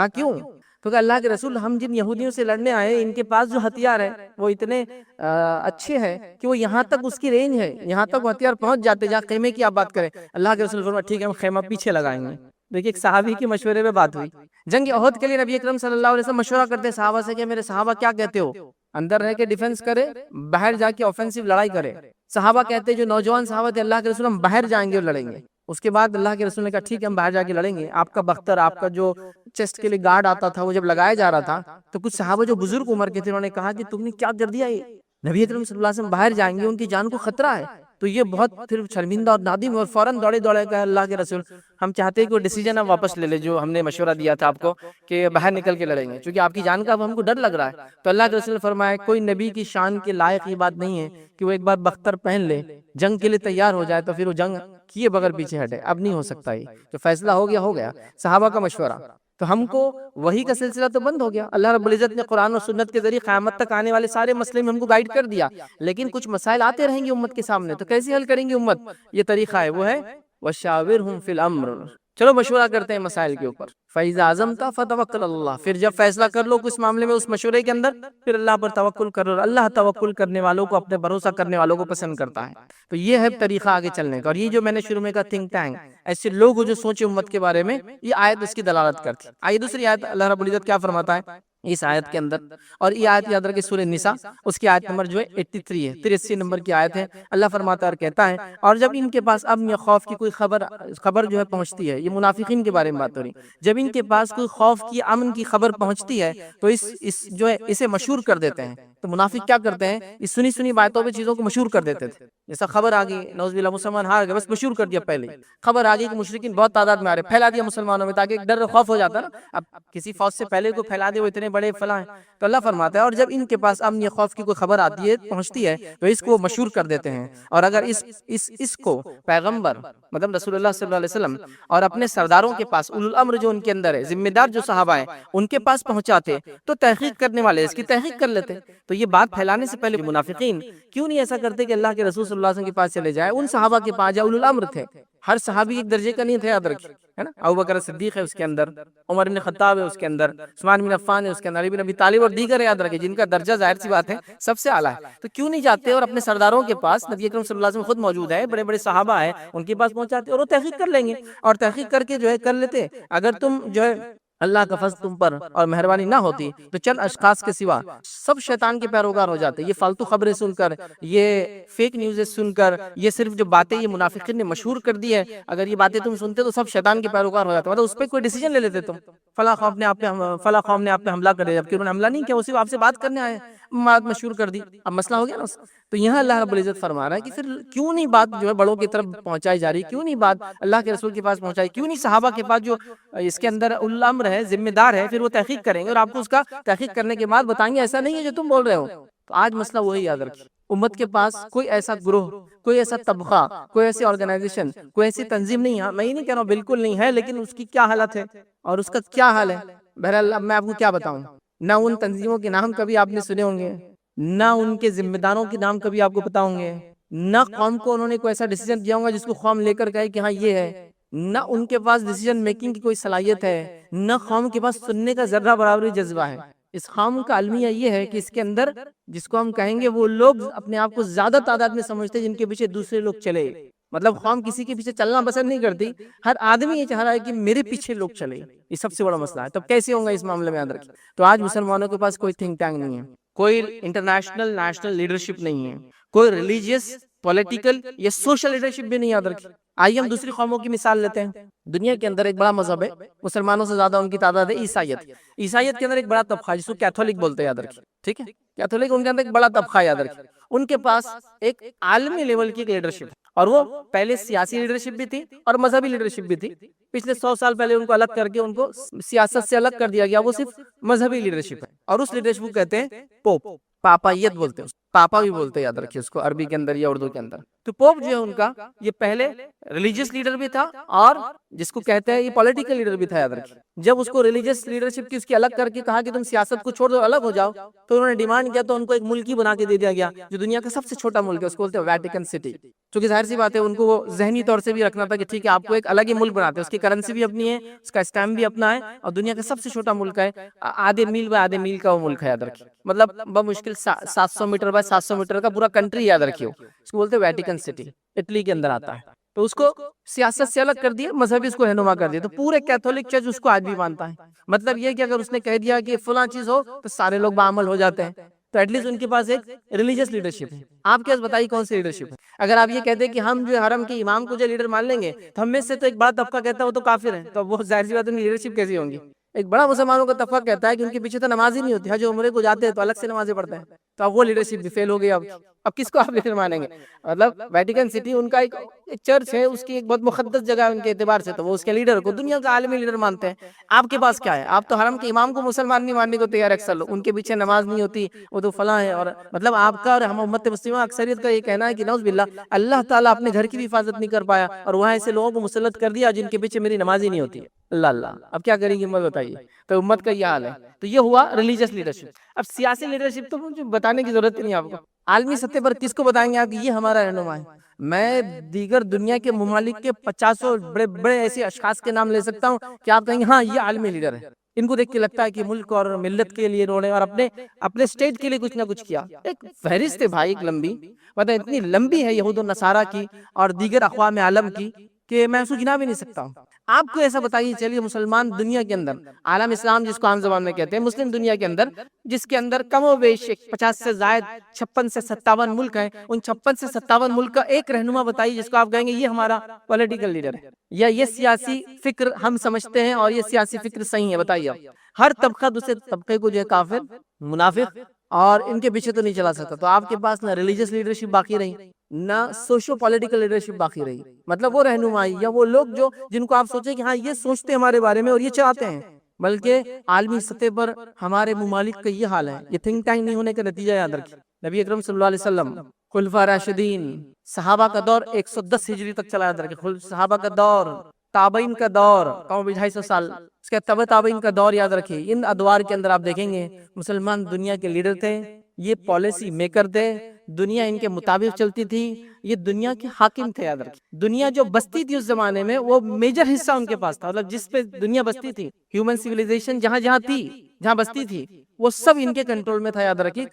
کیوں؟ تو کہ اللہ کے رسول ہم جن یہودیوں سے لڑنے آئے ان کے پاس جو ہتھیار ہے وہ اتنے اچھے ہیں کہ وہ یہاں تک اس کی رینج ہے، یہاں تک وہ ہتھیار پہنچ جاتے، جہاں خیمے کی آپ بات کریں۔ اللہ کے رسول فرمایا ٹھیک ہے ہم خیمہ پیچھے لگائیں گے۔ دیکھیے ایک صحابی کے مشورے پہ بات ہوئی، جنگ احد کے لیے نبی اکرم صلی اللہ علیہ وسلم مشورہ کرتے صحابہ سے کہ میرے صحابہ کیا کہتے ہو، اندر رہ کے ڈیفنس کرے باہر جا کے آفینسو لڑائی کرے؟ صحابہ کہتے جو نوجوان صحابہ تھے اللہ کے رسول ہم باہر جائیں گے اور لڑیں گے۔ اس کے بعد اللہ کے رسول نے کہا ٹھیک ہے ہم باہر جا کے لڑیں گے، آپ کا بختر آپ کا جو چیسٹ کے لیے گارڈ آتا تھا وہ جب لگایا جا رہا تھا تو کچھ صحابہ جو بزرگ عمر کے تھے انہوں نے کہا کہ تم نے کیا کر دیا، یہ نبی اکرم صلی اللہ علیہ وسلم باہر جائیں گے ان کی جان کو خطرہ ہے۔ تو یہ بہت پھر شرمندہ اور نادم اور فوراً دوڑے کہا اللہ کے رسول ہم چاہتے ہیں کہ وہ ڈیسیجن ہم واپس لے لے جو ہم نے مشورہ دیا تھا آپ کو کہ باہر نکل کے لڑیں گے، چونکہ آپ کی جان کا اب ہم کو ڈر لگ رہا ہے۔ تو اللہ کے رسول نے فرمایا کوئی نبی کی شان کے لائق یہ بات نہیں ہے کہ وہ ایک بار بختر پہن لے جنگ کے لیے تیار ہو جائے تو پھر وہ جنگ کیے بغیر پیچھے ہٹے، اب نہیں ہو سکتا، یہ جو فیصلہ ہو گیا صحابہ کا مشورہ۔ تو ہم کو وہی کا سلسلہ تو بند ہو گیا، اللہ رب العزت نے قرآن و سنت کے ذریعے قیامت تک آنے والے سارے مسئلے میں ہم کو گائیڈ کر دیا، لیکن کچھ مسائل آتے رہیں گے امت کے سامنے، تو کیسے حل کریں گے امت؟ یہ طریقہ ہے، وہ ہے وَشَاوِرْهُمْ فِي الْأَمْرِ، چلو مشورہ کرتے ہیں مسائل کے اوپر۔ فَإِذَا عَزَمْتَ فَتَوَكَّلْ عَلَى اللَّهِ، پھر جب فیصلہ کر لو کس معاملے میں اس مشورے کے اندر پھر اللہ پر توکل کرو، اللہ توکل کرنے والوں کو اپنے بھروسہ کرنے والوں کو پسند کرتا ہے۔ تو یہ ہے طریقہ آگے چلنے کا، اور یہ جو میں نے شروع میں کہا تھنک ٹینک، ایسے لوگ جو سوچے امت کے بارے میں، یہ آیت اس کی دلالت کرتی۔ آئیے دوسری آیت اللہ رب العزت کیا فرماتا ہے اس آیت کے اندر، اور یہ آیت یاد رکھیں سورہ نساء اس کی آیت نمبر جو ہے 83 ہے، 83 نمبر کی آیت ہے۔ اللہ فرماتا ہے اور کہتا ہے اور جب ان کے پاس امن یا خوف کی کوئی خبر جو ہے پہنچتی ہے، یہ منافقین کے بارے میں بات ہو رہی، جب ان کے پاس کوئی خوف کی امن کی خبر پہنچتی ہے تو اس جو ہے اسے مشہور کر دیتے ہیں۔ تو منافق کیا کرتے ہیں، اس سنی باتوں پہ چیزوں کو مشہور کر دیتے تھے، جیسا خبر آ گئی نعوذ باللہ مسلمان ہار گئے بس مشہور کر دیا، پہلے خبر آ گئی کہ مشرکین بہت تعداد میں آ رہے، پھیلا دیا مسلمانوں میں تاکہ ڈر خوف ہو جاتا نا، اب کسی فوج سے پہلے کو پھیلا دے وہ اتنے بڑے فلاں ہیں۔ تو اللہ فرماتا ہے اور جب ان کے پاس امن یا خوف کی کوئی خبر آتی ہے پہنچتی ہے تو اس کو مشہور کر دیتے ہیں، اور اگر اس کو پیغمبر مطلب رسول اللہ صلی اللہ علیہ وسلم اور اپنے سرداروں کے پاس اولو الامر جو ان کے اندر ہے، ذمہ دار جو صحابہ ہیں ان کے پاس پہنچاتے تو تحقیق کرنے والے اس کی تحقیق کر لیتے۔ تو یہ بات پھیلانے سے پہلے منافقین کیوں نہیں ایسا کرتے کہ اللہ کے رسول صلی اللہ علیہ وسلم کے پاس چلے جائے، ان صحابہ کے پاس، جو اولو الامر تھے، ہر صحابی ایک درجے کا نہیں تھے، یاد رکھیے، ہے نا، ابوبکر صدیق ہے اس کے اندر، عمر بن خطاب ہے اس کے اندر، عثمان بن عفان ہے اس کے اندر، علی بن ابی طالب اور دیگر یاد رکھیں جن کا درجہ ظاہر سی بات ہے سب سے اعلیٰ ہے۔ تو کیوں نہیں جاتے اور اپنے سرداروں کے پاس، نبی اکرم صلی اللہ علیہ وسلم خود موجود ہے، بڑے بڑے صحابہ ہیں ان کے پاس پہنچاتے اور وہ تحقیق کر لیں گے، اور تحقیق کر کے جو ہے کر لیتے۔ اگر تم جو ہے اللہ کا فضل تم پر اور مہربانی نہ ہوتی تو چند اشخاص کے سوا سب شیطان کے پیروکار ہو جاتے۔ یہ فالتو خبریں سن کر، یہ فیک نیوزیں سن کر، یہ صرف جو باتیں یہ منافقین نے مشہور کر دی ہے، اگر یہ باتیں تم سنتے تو سب شیطان کے پیروکار ہو جاتے، مطلب اس پہ کوئی ڈیسیجن لے لیتے تم، فلاں قوم نے آپ پہ حملہ کر دیا، جبکہ انہوں نے حملہ نہیں کیا، وہ صرف آپ سے بات کرنے آئے، بات مشہور کر دی، اب مسئلہ ہو گیا نا۔ تو یہاں اللہ رب العزت فرما رہا ہے کہ پھر کیوں نہیں بات جو ہے بڑوں کی طرف پہنچائی جا رہی، کیوں نہیں بات اللہ کے رسول کے پاس پہنچائی، کیوں نہیں صحابہ کے پاس جو اس کے اندر اولو الامر ہے، ذمہ دار ہے، پھر وہ تحقیق کریں گے اور آپ کو اس کا تحقیق کرنے کے بعد بتائیں گے ایسا نہیں ہے جو تم بول رہے ہو۔ تو آج مسئلہ وہی یاد رکھیے، امت کے پاس کوئی ایسا گروہ، کوئی ایسا طبقہ، کوئی ایسی آرگنائزیشن، کوئی ایسی تنظیم نہیں ہے، میں یہ نہیں کہہ رہا ہوں بالکل نہیں ہے، لیکن اس کی کیا حالت ہے اور اس کا کیا حال ہے۔ بہرحال اب میں آپ کو کیا بتاؤں، نہ ان تنظیموں کے نام کبھی آپ نے سنے ہوں گے، نہ ان کے ذمہ داروں کے نام کبھی آپ کو پتا ہوں گے، نہ قوم کو انہوں نے کوئی ایسا ڈیسیجن دیا ہوگا جس کو قوم لے کر کہے کہ ہاں یہ ہے، نہ ان کے پاس ڈیسیجن میکنگ کی کوئی صلاحیت ہے، نہ قوم کے پاس سننے کا ذرہ برابری جذبہ ہے۔ اس قوم کا المیہ یہ ہے کہ اس کے اندر جس کو ہم کہیں گے وہ لوگ اپنے آپ کو زیادہ تعداد میں سمجھتے ہیں جن کے پیچھے دوسرے لوگ چلے، مطلب قوم کسی کے پیچھے چلنا پسند نہیں کرتی، ہر آدمی یہ چاہ رہا ہے کہ میرے پیچھے لوگ چلے، یہ سب سے بڑا مسئلہ ہے۔ تب کیسے ہوگا اس معاملے میں یاد رکھیں۔ تو آج مسلمانوں کے پاس کوئی تھنک ٹینک نہیں ہے، کوئی انٹرنیشنل نیشنل لیڈرشپ نہیں ہے، کوئی ریلیجیس پولیٹیکل یا سوشل لیڈرشپ بھی نہیں یاد رکھی۔ آئیے ہم دوسری قوموں کی مثال لیتے ہیں۔ دنیا کے اندر ایک بڑا مذہب ہے، مسلمانوں سے زیادہ ان کی تعداد ہے، عیسائیت۔ عیسائیت کے اندر ایک بڑا طبقہ جس کو کیتھولک بولتے ہیں، یاد رکھیں، ٹھیک ہے، کیتھولک ان کے اندر ایک بڑا طبقہ یاد رکھیں۔ ان کے پاس ایک عالمی لیول کی لیڈرشپ ہے، اور وہ پہلے سیاسی لیڈرشپ بھی تھی اور مذہبی لیڈرشپ بھی تھی۔ پچھلے 100 سال پہلے ان کو الگ کر کے ان کو سیاست سے الگ کر دیا گیا، وہ صرف مذہبی لیڈرشپ ہے، اور اس لیڈرشپ کو کہتے ہیں پوپ، پاپائیت بولتے ہیں، پاپا بھی بولتے ہیں، یاد رکھیے اس کو عربی کے اندر یا اردو کے اندر۔ تو پوپ جو ہے ان کا یہ پہلے ریلیجیس لیڈر بھی تھا اور جس کو کہتے ہیں یہ پولیٹیکل لیڈر بھی تھا، یاد رکھیے۔ جب اس کو ریلیجیس لیڈرشپ کی اس کی الگ کر کے کہا کہ تم سیاست کو چھوڑ دو، الگ ہو جاؤ، تو انہوں نے ڈیمانڈ کیا، تو ان کو ایک ملک ہی بنا کے دے دیا گیا جو دنیا کا سب سے چھوٹا ملک ہے، اس کو بولتے ہیں ویٹیکن سٹی۔ چونکہ ظاہر سی بات ہے ان کو وہ ذہنی طور سے بھی رکھنا تھا کہ ٹھیک ہے آپ کو ایک الگ ہی ملک بناتے ہیں، اس کی کرنسی بھی اپنی ہے، اس کا اسٹیمپ بھی اپنا ہے، اور دنیا کا سب سے چھوٹا ملک ہے، آدھے میل بائی آدھے میل کا وہ ملک ہے، یاد رکھیے، مطلب بمشکل 700 میٹر بائی 700 میٹر کا پورا کنٹری، یاد رکھیے، اس کو بولتے ہیں ویٹیکن سٹی، اٹلی کے اندر آتا ہے۔ تو اس کو سیاست سے الگ کر دیا، مذہبی اس کو رہنما کر دیا، تو پورے کیتھولک چرچ اس کو آج بھی مانتا ہے۔ مطلب یہ کہ اگر اس نے کہہ دیا کہ فلاں چیز ہو تو سارے لوگ بعمل ہو جاتے ہیں، تو ایٹ لیسٹ ان کے پاس ایک ریلیجیس لیڈرشپ ہے۔ آپ کیا بتائیے کون سی لیڈرشپ ہے؟ اگر آپ یہ کہتے ہیں کہ ہم جو حرم کے امام کو جو لیڈر مان لیں گے، تو ہم میں سے تو ایک بڑا طبقہ کہتا ہے وہ تو کافر ہے، تو وہ ظاہر سی بات ہے لیڈرشپ کیسی ہوں گی؟ ایک بڑا مسلمانوں کا طبقہ کہتا ہے کہ ان کے پیچھے تو نماز ہی نہیں ہوتی، حج عمرے کو جاتے ہیں تو الگ سے نمازیں پڑھتے ہیں، تو اب وہ لیڈرشپ بھی فیل ہو گئی۔ اب کس کو آپ لیڈر مانیں گے؟ مطلب ویٹیکن سٹی ان کا ایک چرچ ہے، اس کی ایک بہت مقدس جگہ ہے ان کے اعتبار سے، تو وہ اس کے لیڈر کو دنیا کا عالمی لیڈر مانتے ہیں۔ آپ کے پاس کیا ہے؟ آپ تو حرم کے امام کو مسلمان نہیں ماننے کو تیار، اکثر لوگ ان کے پیچھے نماز نہیں ہوتی، وہ تو فلاں ہے۔ اور مطلب آپ کا اور ہم امت مسلمہ اکثریت کا یہ کہنا ہے کہ نعوذ باللہ اللہ تعالیٰ اپنے گھر کی بھی حفاظت نہیں کر پایا، اور وہاں ایسے لوگوں کو مسلط کر دیا جن کے پیچھے میری نماز ہی نہیں ہوتی ہے۔ اللہ اللہ، اب کیا کریں گے امت بتائیے؟ تو امت کا یہ حال ہے۔ تو یہ ہوا ریلیجیس لیڈرشپ۔ اب سیاسی لیڈرشپ تو مجھے بتانے کی ضرورت نہیں ہے آپ کو، عالمی سطح پر کس کو بتائیں گے آپ کہ یہ ہمارا رہنما ہے؟ میں دیگر دنیا کے ممالک کے 50 بڑے بڑے ایسے اشخاص کے نام لے سکتا ہوں کہ آپ کہیں گے ہاں یہ عالمی لیڈر ہے، ان کو دیکھ کے لگتا ہے کہ ملک اور ملت کے لیے انہوں نے اور اپنے اسٹیٹ کے لیے کچھ نہ کچھ کیا۔ ایک فہرست ہے بھائی، ایک لمبی، مطلب اتنی لمبی ہے یہود و نصارہ کی اور دیگر اقوام عالم کی کہ میں اس کو گنا بھی نہیں سکتا ہوں۔ آپ کو ایسا بتائیے، چلیے مسلمان دنیا کے اندر، عالم اسلام جس کو عام زبان میں کہتے ہیں، مسلم دنیا کے اندر، جس کے اندر کم و بیش 50 سے زائد 56 سے 57 ملک ہیں، ان 56 سے 57 ملک کا ایک رہنما بتائیے جس کو آپ کہیں گے یہ ہمارا پولیٹیکل لیڈر ہے، یا یہ سیاسی فکر ہم سمجھتے ہیں اور یہ سیاسی فکر صحیح ہے۔ بتائیے آپ، ہر طبقہ دوسرے طبقے کو جو ہے کافر، منافق اور ان کے پیچھے تو نہیں چلا سکتا۔ تو آپ کے پاس نہ ریلیجیس لیڈرشپ باقی رہی، نہ سوشو پولیٹیکل لیڈرشپ باقی رہی، مطلب وہ رہنمائی یا وہ لوگ جو جن کو آپ سوچیں کہ ہاں یہ سوچتے ہمارے بارے میں اور یہ چاہتے ہیں، بلکہ عالمی سطح پر ہمارے ممالک کا یہ حال ہے۔ یہ تھنک ٹینک نہیں ہونے کا نتیجہ یاد رکھیں۔ نبی اکرم صلی اللہ علیہ وسلم، خلفاء راشدین، صحابہ کا دور 110 ہجری تک چلا، یاد رکھیں، صحابہ کا دور، تابعین کا دور 250 سال، اس کے تبع تابعین کا دور یاد رکھیں۔ ان ادوار کے اندر آپ دیکھیں گے مسلمان دنیا کے لیڈر تھے، یہ پالیسی میکر تھے، دنیا ان کے مطابق چلتی تھی، یہ دنیا کے حاکم تھے۔ یاد رکھیں، دنیا جو بستی تھی اس زمانے میں وہ میجر حصہ ان کے پاس تھا، مطلب جس پہ دنیا بستی تھی، ہیومن سیویلائزیشن جہاں جہاں تھی، جہاں بستی تھی، وہ سب ان کے کنٹرول میں تھا۔ یاد رکھیے،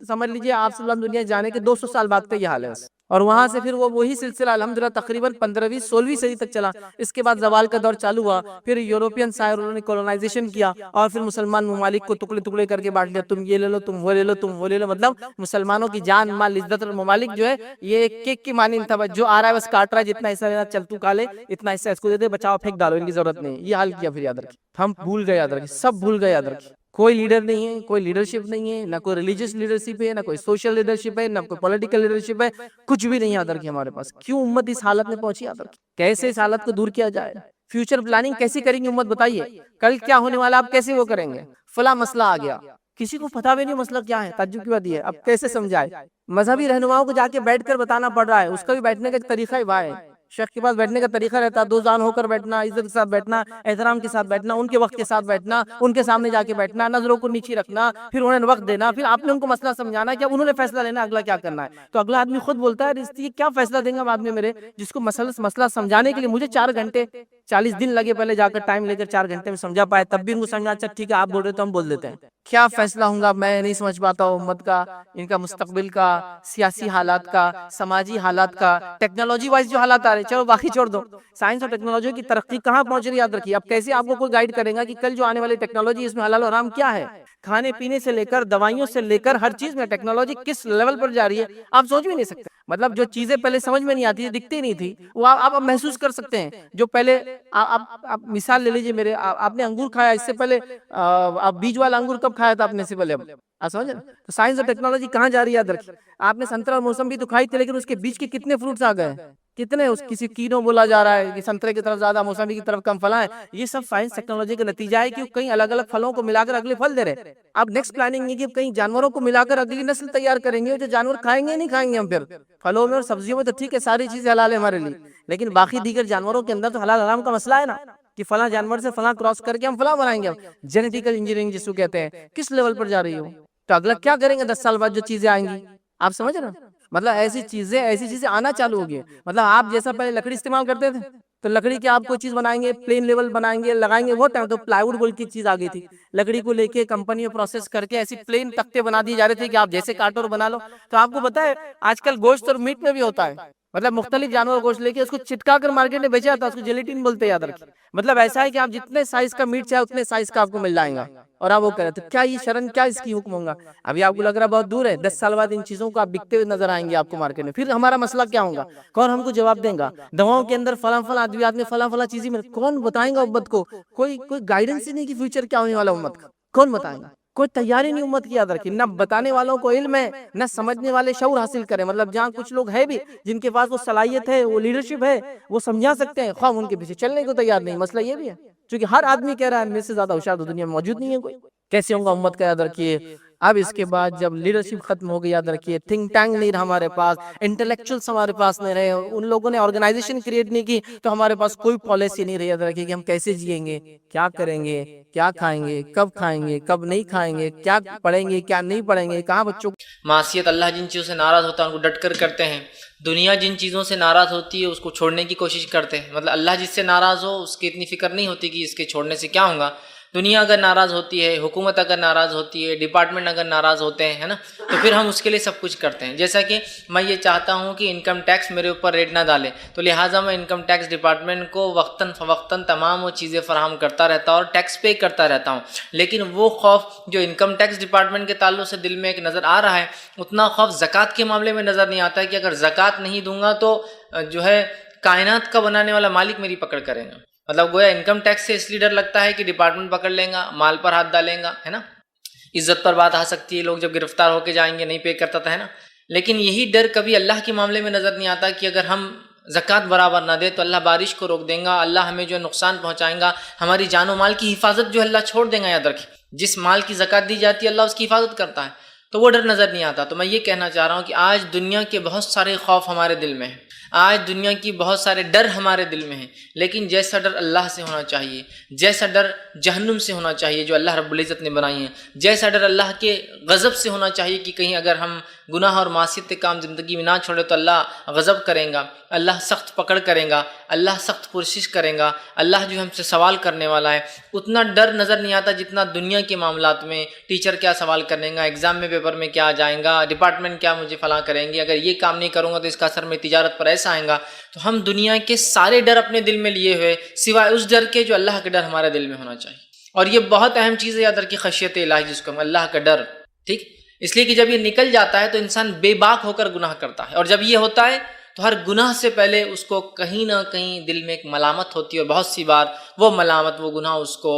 سمجھ لیجئے آپ صلی اللہ علیہ وسلم دنیا جانے کے 200 سال بعد کا یہ حال ہے، اور وہاں سے پھر وہی سلسلہ الحمدللہ تقریباً 15ویں 16ویں صدی تک چلا۔ اس کے بعد زوال کا دور چالو ہوا، پھر یورپین سائر انہوں نے کولونائزیشن کیا اور پھر مسلمان ممالک کو ٹکڑے ٹکڑے کر کے بانٹ لیا، تم یہ لے لو، تم وہ لے لو، تم وہ لے لو، مطلب مسلمانوں کی جان مال عزت اور ممالک جو ہے یہ کیک کی مانند تھا، جو آ رہا ہے بس کاٹ رہا ہے، جتنا حصہ لینا چل تو کھا لے، اتنا حصہ اس کو دے دے، بچاؤ پھینک ڈالو، ان کی ضرورت نہیں۔ یہ حال کیا پھر، یاد رکھیں، ہم بھول گئے، یاد رکھیں، سب بھول گئے، یاد رکھیں، کوئی لیڈر نہیں ہے، کوئی لیڈرشپ نہیں ہے، نہ کوئی ریلیجیس لیڈرشپ ہے، نہ کوئی سوشل لیڈرشپ ہے، نہ کوئی پولیٹیکل لیڈرشپ ہے، کچھ بھی نہیں۔ یاد رکھیں ہمارے پاس کیوں امت اس حالت میں پہنچی، یاد رکھیں کیسے اس حالت کو دور کیا جائے، فیوچر پلاننگ کیسی کریں گے امت، بتائیے کل کیا ہونے والا، آپ کیسے وہ کریں گے؟ فلاں مسئلہ آ گیا، کسی کو پتہ بھی نہیں مسئلہ کیا ہے، تعجب کی بات یہ ہے، اب کیسے سمجھائے؟ مذہبی رہنماؤں کو جا کے بیٹھ کر بتانا پڑ رہا ہے، اس کا بھی بیٹھنے کا طریقہ ہی بھائی، شیخ کے پاس بیٹھنے کا طریقہ رہتا ہے، دو جان ہو کر بیٹھنا، عزت کے ساتھ بیٹھنا، احترام کے ساتھ بیٹھنا، ان کے وقت کے ساتھ بیٹھنا، ان کے سامنے جا کے بیٹھنا، نظروں کو نیچی رکھنا، پھر انہیں وقت دینا، پھر آپ نے ان کو مسئلہ سمجھانا کہ اب انہوں نے فیصلہ لینا اگلا کیا کرنا ہے۔ تو اگلا آدمی خود بولتا ہے یہ کیا فیصلہ دیں گا بعد میں میرے، جس کو مسئلہ سمجھانے کے لیے مجھے 4 گھنٹے 40 دن لگے، پہلے جا کر ٹائم لے کر 4 گھنٹے میں سمجھا پائے، تب بھی ان کو سمجھا اچھا ٹھیک ہے آپ بول رہے تو ہم بول دیتے ہیں، کیا فیصلہ ہوں گا میں نہیں سمجھ پاتا ہوں، امت کا، ان کا مستقبل کا، سیاسی حالات کا، سماجی حالات کا، ٹیکنالوجی وائز جو حالات آ رہے ہیں، چلو باقی چھوڑ دو، سائنس اور ٹیکنالوجی کی ترقی کہاں پہنچ رہی ہے، یاد رکھیے۔ اب کیسے آپ کو کوئی گائیڈ کرے گا کہ کل جو آنے والی ٹیکنالوجی اس میں حلال اور حرام کیا ہے، کھانے پینے سے لے کر دوائیوں سے لے کر ہر چیز میں ٹیکنالوجی کس لیول پر جا رہی ہے آپ سوچ بھی نہیں سکتے۔ مطلب جو چیزیں پہلے سمجھ میں نہیں آتی، دکھتی نہیں تھی، وہ آپ اب محسوس کر سکتے ہیں۔ جو پہلے آپ مثال لے لیجئے، میرے آپ نے انگور کھایا، اس سے پہلے آپ بیج والا انگور کب کھایا تھا آپ نے، سے پہلے آپ سمجھ رہے ہیں؟ تو سائنس اور ٹیکنالوجی کہاں جا رہی ہے، یاد رکھیے۔ آپ نے سنترا اور موسمبی تو کھائی تھی، لیکن اس کے بیچ کے کتنے فروٹس آ گئے، کتنے، کسی کینو بولا جا رہا ہے کہ سنترے کی طرف زیادہ، موسمبی کی طرف کم فلاں ہے، یہ سب سائنس ٹیکنالوجی کا نتیجہ ہے کہ کئی الگ الگ پھلوں کو ملا کر اگلے پھل دے رہے۔ اب نیکسٹ پلاننگ یہ کہ کئی جانوروں کو ملا کر اگلی نسل تیار کریں گے، جو جانور کھائیں گے نہیں کھائیں گے ہم، پھر پھلوں میں اور سبزیوں میں تو ٹھیک ہے ساری چیزیں حلال ہے ہمارے لیے، لیکن باقی دیگر جانوروں کے اندر تو حلال حرام کا مسئلہ ہے نا، کہ فلاں جانور سے فلاں کراس کر کے ہم فلاں بنائیں گے، جینیٹیکل انجینئرنگ جس کو کہتے ہیں، کس لیول پر جا رہی ہو، تو اگلا کیا کریں گے 10 سال بعد جو چیزیں آئیں گی، آپ سمجھ رہے ہیں؟ مطلب ایسی چیزیں آنا چالو ہو گئی۔ مطلب آپ جیسا پہلے لکڑی استعمال کرتے تھے، تو لکڑی کی آپ کوئی چیز بنائیں گے، پلین لیول بنائیں گے، لگائیں گے، وہ ٹائم تو پلائی ووڈ بول کی چیز آ گئی تھی، لکڑی کو لے کے کمپنی میں پروسیس کر کے ایسی پلین تختے بنا دیے جا رہے تھے کہ آپ جیسے کاٹو اور بنا لو۔ تو آپ کو پتہ ہے آج کل گوشت اور میٹ میں بھی ہوتا ہے، مطلب مختلف جانور گوشت لے کے اس کو چٹکا کر مارکیٹ میں بیچا جاتا ہے، اس کو جیلیٹین بولتے ہیں، یاد رکھیں۔ مطلب ایسا ہے کہ آپ جتنے سائز کا میٹ چاہے اتنے سائز کا آپ کو مل جائے گا، اور آپ وہ کریں تو کیا یہ شرن، کیا اس کی حکم ہوگا؟ ابھی آپ کو لگ رہا بہت دور ہے، 10 سال بعد ان چیزوں کو آپ بکتے ہوئے نظر آئیں گے آپ کو مارکیٹ میں، پھر ہمارا مسئلہ کیا ہوگا؟ کون ہم کو جواب دیں گا؟ دواؤں کے اندر فلاں فلاں ادویات میں فلاں فلاں چیزیں کون بتائیں گا امت کو؟ کوئی گائیڈنس ہی نہیں کہ فیوچر کیا ہونے والا امت کا، کون بتائیں گا؟ کوئی تیاری نہیں امت کی، یاد رکھیں۔ نہ بتانے والوں کو علم ہے، نہ سمجھنے والے شعور حاصل کریں۔ مطلب جہاں کچھ لوگ ہیں بھی جن کے پاس وہ صلاحیت ہے، وہ لیڈرشپ ہے، وہ سمجھا سکتے ہیں، خواہ ان کے پیچھے چلنے کو تیار نہیں۔ مسئلہ یہ بھی ہے کیونکہ ہر آدمی کہہ رہا ہے میرے سے زیادہ ہوشیار تو دنیا میں موجود نہیں ہے کوئی۔ کیسے ہوگا امت کا، یاد رکھیے۔ اب اس کے بعد جب لیڈرشپ ختم ہو گئی، یاد رکھیے، تھنک ٹینک نہیں رہا ہمارے پاس، انٹلیکچوئلس ہمارے پاس نہیں رہے، ان لوگوں نے آرگنائزیشن کریٹ نہیں کی، تو ہمارے پاس کوئی پالیسی نہیں رہی، یاد رکھیے، کہ ہم کیسے جئیں گے، کیا کریں گے، کیا کھائیں گے، کب نہیں کھائیں گے، کیا پڑھیں گے، کیا نہیں پڑھیں گے، کہاں بچوں معصیت اللہ جن چیزوں سے ناراض ہوتا ہے ان کو ڈٹ کر کرتے ہیں، دنیا جن چیزوں سے ناراض ہوتی ہے اس کو چھوڑنے کی کوشش کرتے ہیں۔ مطلب اللہ جس سے ناراض ہو اس کی اتنی فکر نہیں ہوتی کہ اس کے چھوڑنے سے کیا ہوگا۔ دنیا اگر ناراض ہوتی ہے، حکومت اگر ناراض ہوتی ہے، ڈپارٹمنٹ اگر ناراض ہوتے ہیں، ہے نا، تو پھر ہم اس کے لیے سب کچھ کرتے ہیں۔ جیسا کہ میں یہ چاہتا ہوں کہ انکم ٹیکس میرے اوپر ریٹ نہ ڈالے، تو لہٰذا میں انکم ٹیکس ڈپارٹمنٹ کو وقتاً فوقتاً تمام وہ چیزیں فراہم کرتا رہتا ہوں اور ٹیکس پے کرتا رہتا ہوں۔ لیکن وہ خوف جو انکم ٹیکس ڈپارٹمنٹ کے تعلق سے دل میں ایک نظر آ رہا ہے، اتنا خوف زکوٰۃ کے معاملے میں نظر نہیں آتا ہے کہ اگر زکوٰۃ نہیں دوں گا تو جو ہے کائنات کا بنانے والا مالک میری پکڑ کرے گا۔ مطلب گویا انکم ٹیکس سے اس لیے ڈر لگتا ہے کہ ڈپارٹمنٹ پکڑ لیں گا، مال پر ہاتھ ڈالیں گا، ہے نا، عزت پر بات آ سکتی ہے، لوگ جب گرفتار ہو کے جائیں گے، نہیں پے کرتا تھا، ہے نا۔ لیکن یہی ڈر کبھی اللہ کے معاملے میں نظر نہیں آتا کہ اگر ہم زکوٰۃ برابر نہ دے تو اللہ بارش کو روک دیں گا، اللہ ہمیں جو نقصان پہنچائیں گا، ہماری جان و مال کی حفاظت جو اللہ چھوڑ دیں گا۔ یاد رکھیں، جس مال کی زکوٰۃ دی جاتی ہے اللہ اس کی حفاظت کرتا ہے، تو وہ ڈر نظر نہیں آتا۔ تو میں یہ کہنا چاہ رہا ہوں کہ آج دنیا کے بہت سارے خوف ہمارے دل میں ہیں، آج دنیا کی بہت سارے ڈر ہمارے دل میں ہیں، لیکن جیسا ڈر اللہ سے ہونا چاہیے، جیسا ڈر جہنم سے ہونا چاہیے جو اللہ رب العزت نے بنائی ہیں، جیسا ڈر اللہ کے غضب سے ہونا چاہیے کہ کہیں اگر ہم گناہ اور معصیت کے کام زندگی میں نہ چھوڑے تو اللہ غضب کریں گا، اللہ سخت پکڑ کریں گا، اللہ سخت پرسش کریں گا، اللہ جو ہم سے سوال کرنے والا ہے۔ اتنا ڈر نظر نہیں آتا جتنا دنیا کے معاملات میں، ٹیچر کیا سوال کریں گا، ایگزام میں پیپر میں کیا آ جائیں گا، ڈپارٹمنٹ کیا مجھے فلاں کریں گے، اگر یہ کام نہیں کروں گا تو اس کا اثر میری تجارت پر ایسا آئے گا۔ تو ہم دنیا کے سارے ڈر اپنے دل میں لیے ہوئے سوائے اس ڈر کے جو اللہ کا ڈر ہمارے دل میں ہونا چاہیے۔ اور یہ بہت اہم چیز ہے، یاد رکھیے، خشیت الہی جس کو ہم اللہ کا ڈر، ٹھیک، اس لیے کہ جب یہ نکل جاتا ہے تو انسان بے باک ہو کر گناہ کرتا ہے، اور جب یہ ہوتا ہے تو ہر گناہ سے پہلے اس کو کہیں نہ کہیں دل میں ایک ملامت ہوتی ہے، اور بہت سی بار وہ ملامت، وہ گناہ اس کو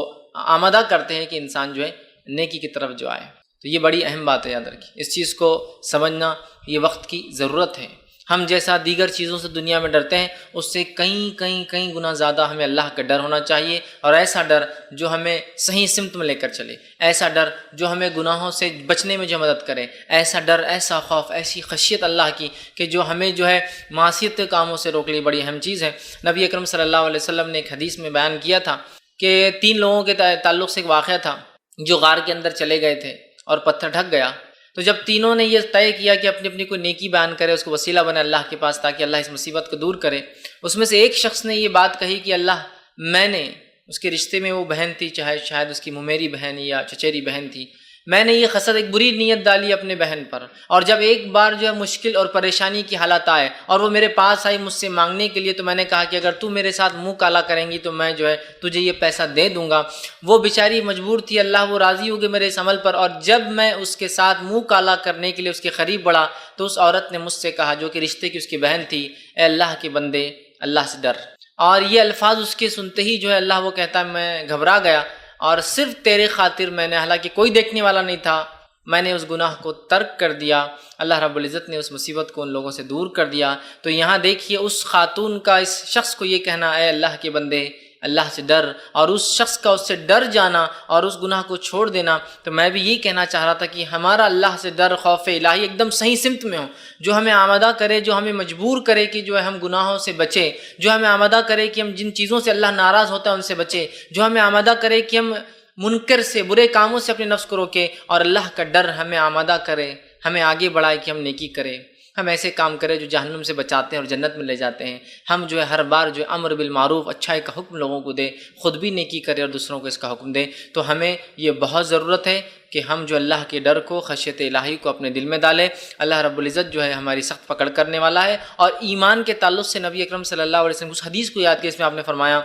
آمادہ کرتے ہیں کہ انسان جو ہے نیکی کی طرف جو آئے۔ تو یہ بڑی اہم بات ہے، یاد رکھیے، اس چیز کو سمجھنا یہ وقت کی ضرورت ہے۔ ہم جیسا دیگر چیزوں سے دنیا میں ڈرتے ہیں، اس سے کئی گنا زیادہ ہمیں اللہ کا ڈر ہونا چاہیے، اور ایسا ڈر جو ہمیں صحیح سمت میں لے کر چلے، ایسا ڈر جو ہمیں گناہوں سے بچنے میں جو مدد کرے، ایسا ڈر، ایسا خوف، ایسی خشیت اللہ کی کہ جو ہمیں جو ہے معصیت کے کاموں سے روک لی، بڑی اہم چیز ہے۔ نبی اکرم صلی اللہ علیہ وسلم نے ایک حدیث میں بیان کیا تھا کہ 3 لوگوں کے تعلق سے ایک واقعہ تھا جو غار کے اندر چلے گئے تھے اور پتھر ڈھک گیا، تو جب تینوں نے یہ طے کیا کہ اپنی اپنی کوئی نیکی بیان کرے، اس کو وسیلہ بنے اللہ کے پاس تاکہ اللہ اس مصیبت کو دور کرے، اس میں سے ایک شخص نے یہ بات کہی کہ اللہ، میں نے، اس کے رشتے میں وہ بہن تھی، چاہے شاید اس کی ممیری بہن یا چچیری بہن تھی، میں نے یہ خسر، ایک بری نیت ڈالی اپنے بہن پر، اور جب ایک بار جو ہے مشکل اور پریشانی کی حالت آئے اور وہ میرے پاس آئی مجھ سے مانگنے کے لیے، تو میں نے کہا کہ اگر تو میرے ساتھ منہ کالا کریں گی تو میں جو ہے تجھے یہ پیسہ دے دوں گا۔ وہ بیچاری مجبور تھی، اللہ وہ راضی ہو گئے میرے اس عمل پر، اور جب میں اس کے ساتھ منہ کالا کرنے کے لیے اس کے قریب بڑھا تو اس عورت نے مجھ سے کہا، جو کہ رشتے کی اس کی بہن تھی، اے اللہ کے بندے، اللہ سے ڈر۔ اور یہ الفاظ اس کے سنتے ہی جو ہے اللہ وہ کہتا ہے میں گھبرا گیا، اور صرف تیرے خاطر میں نے، حالانکہ کوئی دیکھنے والا نہیں تھا، میں نے اس گناہ کو ترک کر دیا، اللہ رب العزت نے اس مصیبت کو ان لوگوں سے دور کر دیا۔ تو یہاں دیکھیے اس خاتون کا اس شخص کو یہ کہنا، اے اللہ کے بندے، اللہ سے ڈر، اور اس شخص کا اس سے ڈر جانا اور اس گناہ کو چھوڑ دینا۔ تو میں بھی یہی کہنا چاہ رہا تھا کہ ہمارا اللہ سے ڈر، خوف الہی ایک دم صحیح سمت میں ہو، جو ہمیں آمادہ کرے، جو ہمیں مجبور کرے کہ جو ہے ہم گناہوں سے بچیں، جو ہمیں آمادہ کرے کہ ہم جن چیزوں سے اللہ ناراض ہوتا ہے ان سے بچیں، جو ہمیں آمادہ کرے کہ ہم منکر سے، برے کاموں سے اپنے نفس کو روکیں، اور اللہ کا ڈر ہمیں آمادہ کرے، ہمیں آگے بڑھائے کہ ہم نیکی کریں۔ ہم ایسے کام کریں جو جہنم سے بچاتے ہیں اور جنت میں لے جاتے ہیں. ہم جو ہے ہر بار جو امر بالمعروف اچھائی کا حکم لوگوں کو دے، خود بھی نیکی کرے اور دوسروں کو اس کا حکم دے. تو ہمیں یہ بہت ضرورت ہے کہ ہم جو اللہ کے ڈر کو، خشیت الہی کو اپنے دل میں ڈالیں. اللہ رب العزت جو ہے ہماری سخت پکڑ کرنے والا ہے. اور ایمان کے تعلق سے نبی اکرم صلی اللہ علیہ وسلم اس حدیث کو یاد کیا، اس میں آپ نے فرمایا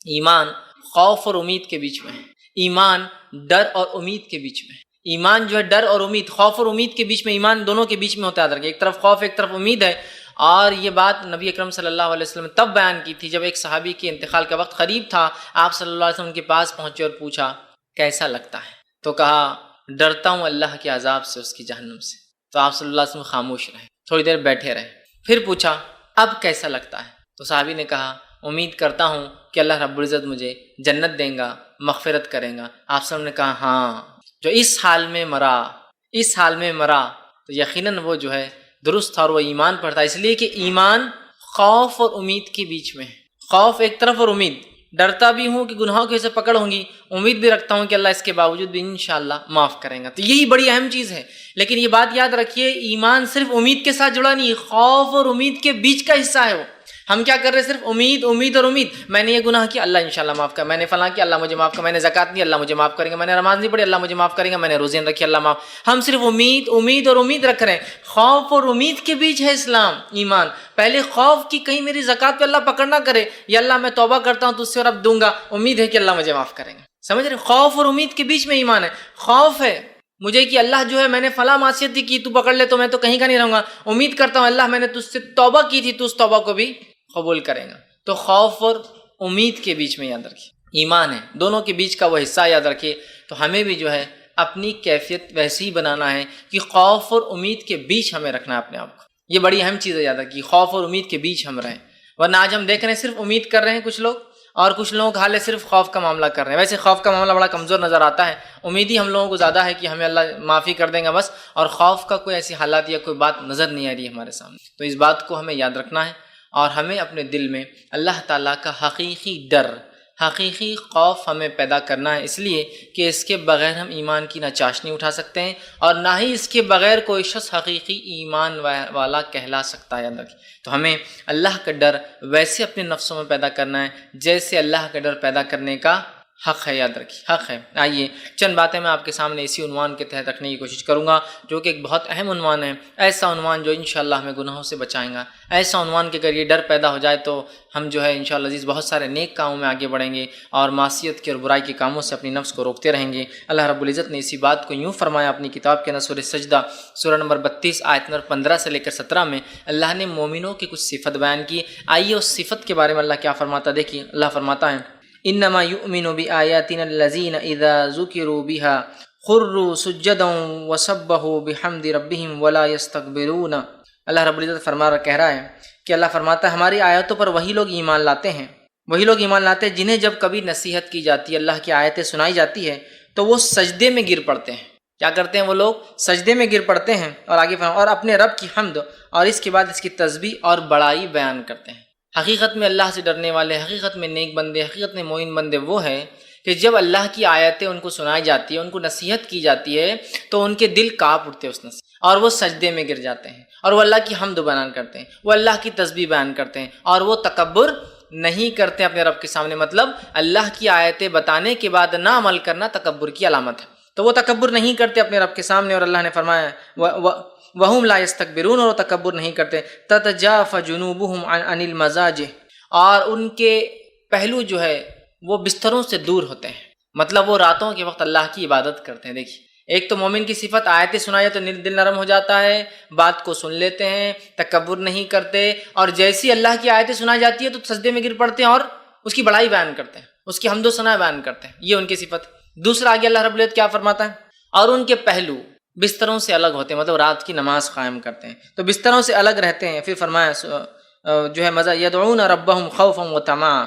ایمان خوف اور امید کے بیچ میں ہے. ایمان ڈر اور امید کے بیچ میں ہے. ایمان جو ہے ڈر اور امید، خوف اور امید کے بیچ میں، ایمان دونوں کے بیچ میں ہوتا ہے. ایک طرف خوف، ایک طرف امید ہے. اور یہ بات نبی اکرم صلی اللہ علیہ وسلم تب بیان کی تھی جب ایک صحابی کے انتقال کا وقت قریب تھا. آپ صلی اللہ علیہ وسلم کے پاس پہنچے اور پوچھا کیسا لگتا ہے؟ تو کہا ڈرتا ہوں اللہ کے عذاب سے، اس کی جہنم سے. تو آپ صلی اللہ علیہ وسلم خاموش رہے، تھوڑی دیر بیٹھے رہے. پھر پوچھا اب کیسا لگتا ہے؟ تو صحابی نے کہا امید کرتا ہوں کہ اللہ رب العزت مجھے جنت دیں گا، مغفرت کریں گا. آپ صلی اللہ علیہ وسلم نے کہا ہاں جو اس حال میں مرا تو یقیناً وہ جو ہے درست تھا اور وہ ایمان پر تھا. اس لیے کہ ایمان خوف اور امید کے بیچ میں ہے. خوف ایک طرف اور امید. ڈرتا بھی ہوں کہ گناہوں کی وجہ سے پکڑ ہوں گی، امید بھی رکھتا ہوں کہ اللہ اس کے باوجود بھی انشاءاللہ معاف کریں گا. تو یہی بڑی اہم چیز ہے. لیکن یہ بات یاد رکھیے ایمان صرف امید کے ساتھ جڑا نہیں، خوف اور امید کے بیچ کا حصہ ہے. وہ ہم کیا کر رہے ہیں؟ صرف امید اور امید. میں نے یہ گناہ کیا، اللہ انشاءاللہ معاف کر. میں نے فلاں کیا، اللہ مجھے معاف کر. میں نے زکوٰۃ دی، اللہ مجھے معاف کریں گا. میں نے نماز نہیں پڑھی، اللہ مجھے معاف کریں گا. میں نے روزے رکھی، اللہ معاف. ہم صرف امید اور امید رکھ رہے ہیں. خوف اور امید کے بیچ ہے اسلام، ایمان. پہلے خوف کی کہیں میری زکوٰۃ پہ اللہ پکڑ نہ کرے، یا اللہ میں توبہ کرتا ہوں تجھ سے اور اب دوں گا، امید ہے کہ اللہ مجھے معاف کریں گا. سمجھ رہے؟ خوف اور امید کے بیچ میں ایمان ہے. خوف ہے مجھے کہ اللہ جو ہے میں نے فلاں معصیت کی، تو پکڑ لے تو میں تو کہیں کا نہیں رہوں گا. امید کرتا ہوں اللہ میں نے تجھ سے توبہ کی تھی، تو اس توبہ کو بھی قبول کریں گا. تو خوف اور امید کے بیچ میں یاد رکھیے ایمان ہے. دونوں کے بیچ کا وہ حصہ یاد رکھیے. تو ہمیں بھی جو ہے اپنی کیفیت ویسے ہی بنانا ہے کہ خوف اور امید کے بیچ ہمیں رکھنا ہے اپنے آپ کو. یہ بڑی اہم چیز ہے یاد رکھیے، خوف اور امید کے بیچ ہم رہیں. ورنہ آج ہم دیکھ رہے ہیں صرف امید کر رہے ہیں کچھ لوگ، اور کچھ لوگوں کا حال ہے صرف خوف کا معاملہ کر رہے ہیں. ویسے خوف کا معاملہ بڑا کمزور نظر آتا ہے. امید ہی ہم لوگوں کو زیادہ ہے کہ ہمیں اللہ معافی کر دیں گا بس، اور خوف کا کوئی ایسی حالات یا کوئی بات نظر نہیں آ رہی ہے ہمارے سامنے. تو اس بات کو ہمیں یاد رکھنا ہے اور ہمیں اپنے دل میں اللہ تعالیٰ کا حقیقی ڈر، حقیقی خوف ہمیں پیدا کرنا ہے. اس لیے کہ اس کے بغیر ہم ایمان کی نہ چاشنی اٹھا سکتے ہیں، اور نہ ہی اس کے بغیر کوئی شخص حقیقی ایمان والا کہلا سکتا ہے. تو ہمیں اللہ کا ڈر ویسے اپنے نفسوں میں پیدا کرنا ہے جیسے اللہ کا ڈر پیدا کرنے کا حق ہے. یاد رکھیے حق ہے. آئیے چند باتیں میں آپ کے سامنے اسی عنوان کے تحت رکھنے کی کوشش کروں گا جو کہ ایک بہت اہم عنوان ہے. ایسا عنوان جو انشاءاللہ ہمیں گناہوں سے بچائیں گا. ایسا عنوان کہ اگر یہ ڈر پیدا ہو جائے تو ہم جو ہے انشاءاللہ عزیز بہت سارے نیک کاموں میں آگے بڑھیں گے اور معصیت کے اور برائی کے کاموں سے اپنی نفس کو روکتے رہیں گے. اللہ رب العزت نے اسی بات کو یوں فرمایا اپنی کتاب کے سورہ سجدہ سورہ نمبر 32 آیت نمبر 15 سے لے کر 17 میں. اللہ نے مومنوں کی کچھ صفت بیان کی. آئیے اس صفت کے بارے میں اللہ کیا فرماتا دیکھیے. اللہ فرماتا ہے انما یؤمن بآیاتنا الذین اذا ذکروا بها خروا سجدا وسبحوا بحمد ربهم ولا يستكبرون. اللہ رب العزت کہہ رہا ہے کہ اللہ فرماتا ہے ہماری آیتوں پر وہی لوگ ایمان لاتے ہیں، وہی لوگ ایمان لاتے ہیں جنہیں جب کبھی نصیحت کی جاتی ہے، اللہ کی آیتیں سنائی جاتی ہے تو وہ سجدے میں گر پڑتے ہیں. کیا کرتے ہیں وہ لوگ؟ سجدے میں گر پڑتے ہیں. اور آگے اور اپنے رب کی حمد اور اس کے بعد اس کی تسبیح اور بڑائی بیان کرتے ہیں. حقیقت میں اللہ سے ڈرنے والے، حقیقت میں نیک بندے، حقیقت میں مومن بندے وہ ہیں کہ جب اللہ کی آیتیں ان کو سنائی جاتی ہے، ان کو نصیحت کی جاتی ہے تو ان کے دل کانپ اٹھتے ہیں اس نصیحت، اور وہ سجدے میں گر جاتے ہیں اور وہ اللہ کی حمد بیان کرتے ہیں، وہ اللہ کی تسبیح بیان کرتے ہیں، اور وہ تکبر نہیں کرتے اپنے رب کے سامنے. مطلب اللہ کی آیتیں بتانے کے بعد نہ عمل کرنا تکبر کی علامت ہے. تو وہ تکبر نہیں کرتے اپنے رب کے سامنے. اور اللہ نے فرمایا وَهُمْ لَا يَسْتَكْبِرُونَ، اور وہ تکبر نہیں کرتے. تَتَجَافَ جُنُوبُهُمْ عَنِ الْمَضَاجِعِ، اور ان کے پہلو جو ہے وہ بستروں سے دور ہوتے ہیں. مطلب وہ راتوں کے وقت اللہ کی عبادت کرتے ہیں. دیکھیے ایک تو مومن کی صفت آیتیں سنائی تو دل نرم ہو جاتا ہے، بات کو سن لیتے ہیں، تکبر نہیں کرتے، اور جیسی اللہ کی آیتیں سنائی جاتی ہے تو سجدے میں گر پڑتے ہیں اور اس کی بڑائی بیان کرتے ہیں، اس کی حمد و ثنا بیان کرتے ہیں. یہ ان کی صفت. دوسرا آگے اللہ رب العزت کیا فرماتا ہے؟ اور ان کے پہلو بستروں سے الگ ہوتے ہیں، مطلب رات کی نماز قائم کرتے ہیں تو بستروں سے الگ رہتے ہیں. پھر فرمایا جو ہے مزہ یدعون ربهم خوفا وطمعا،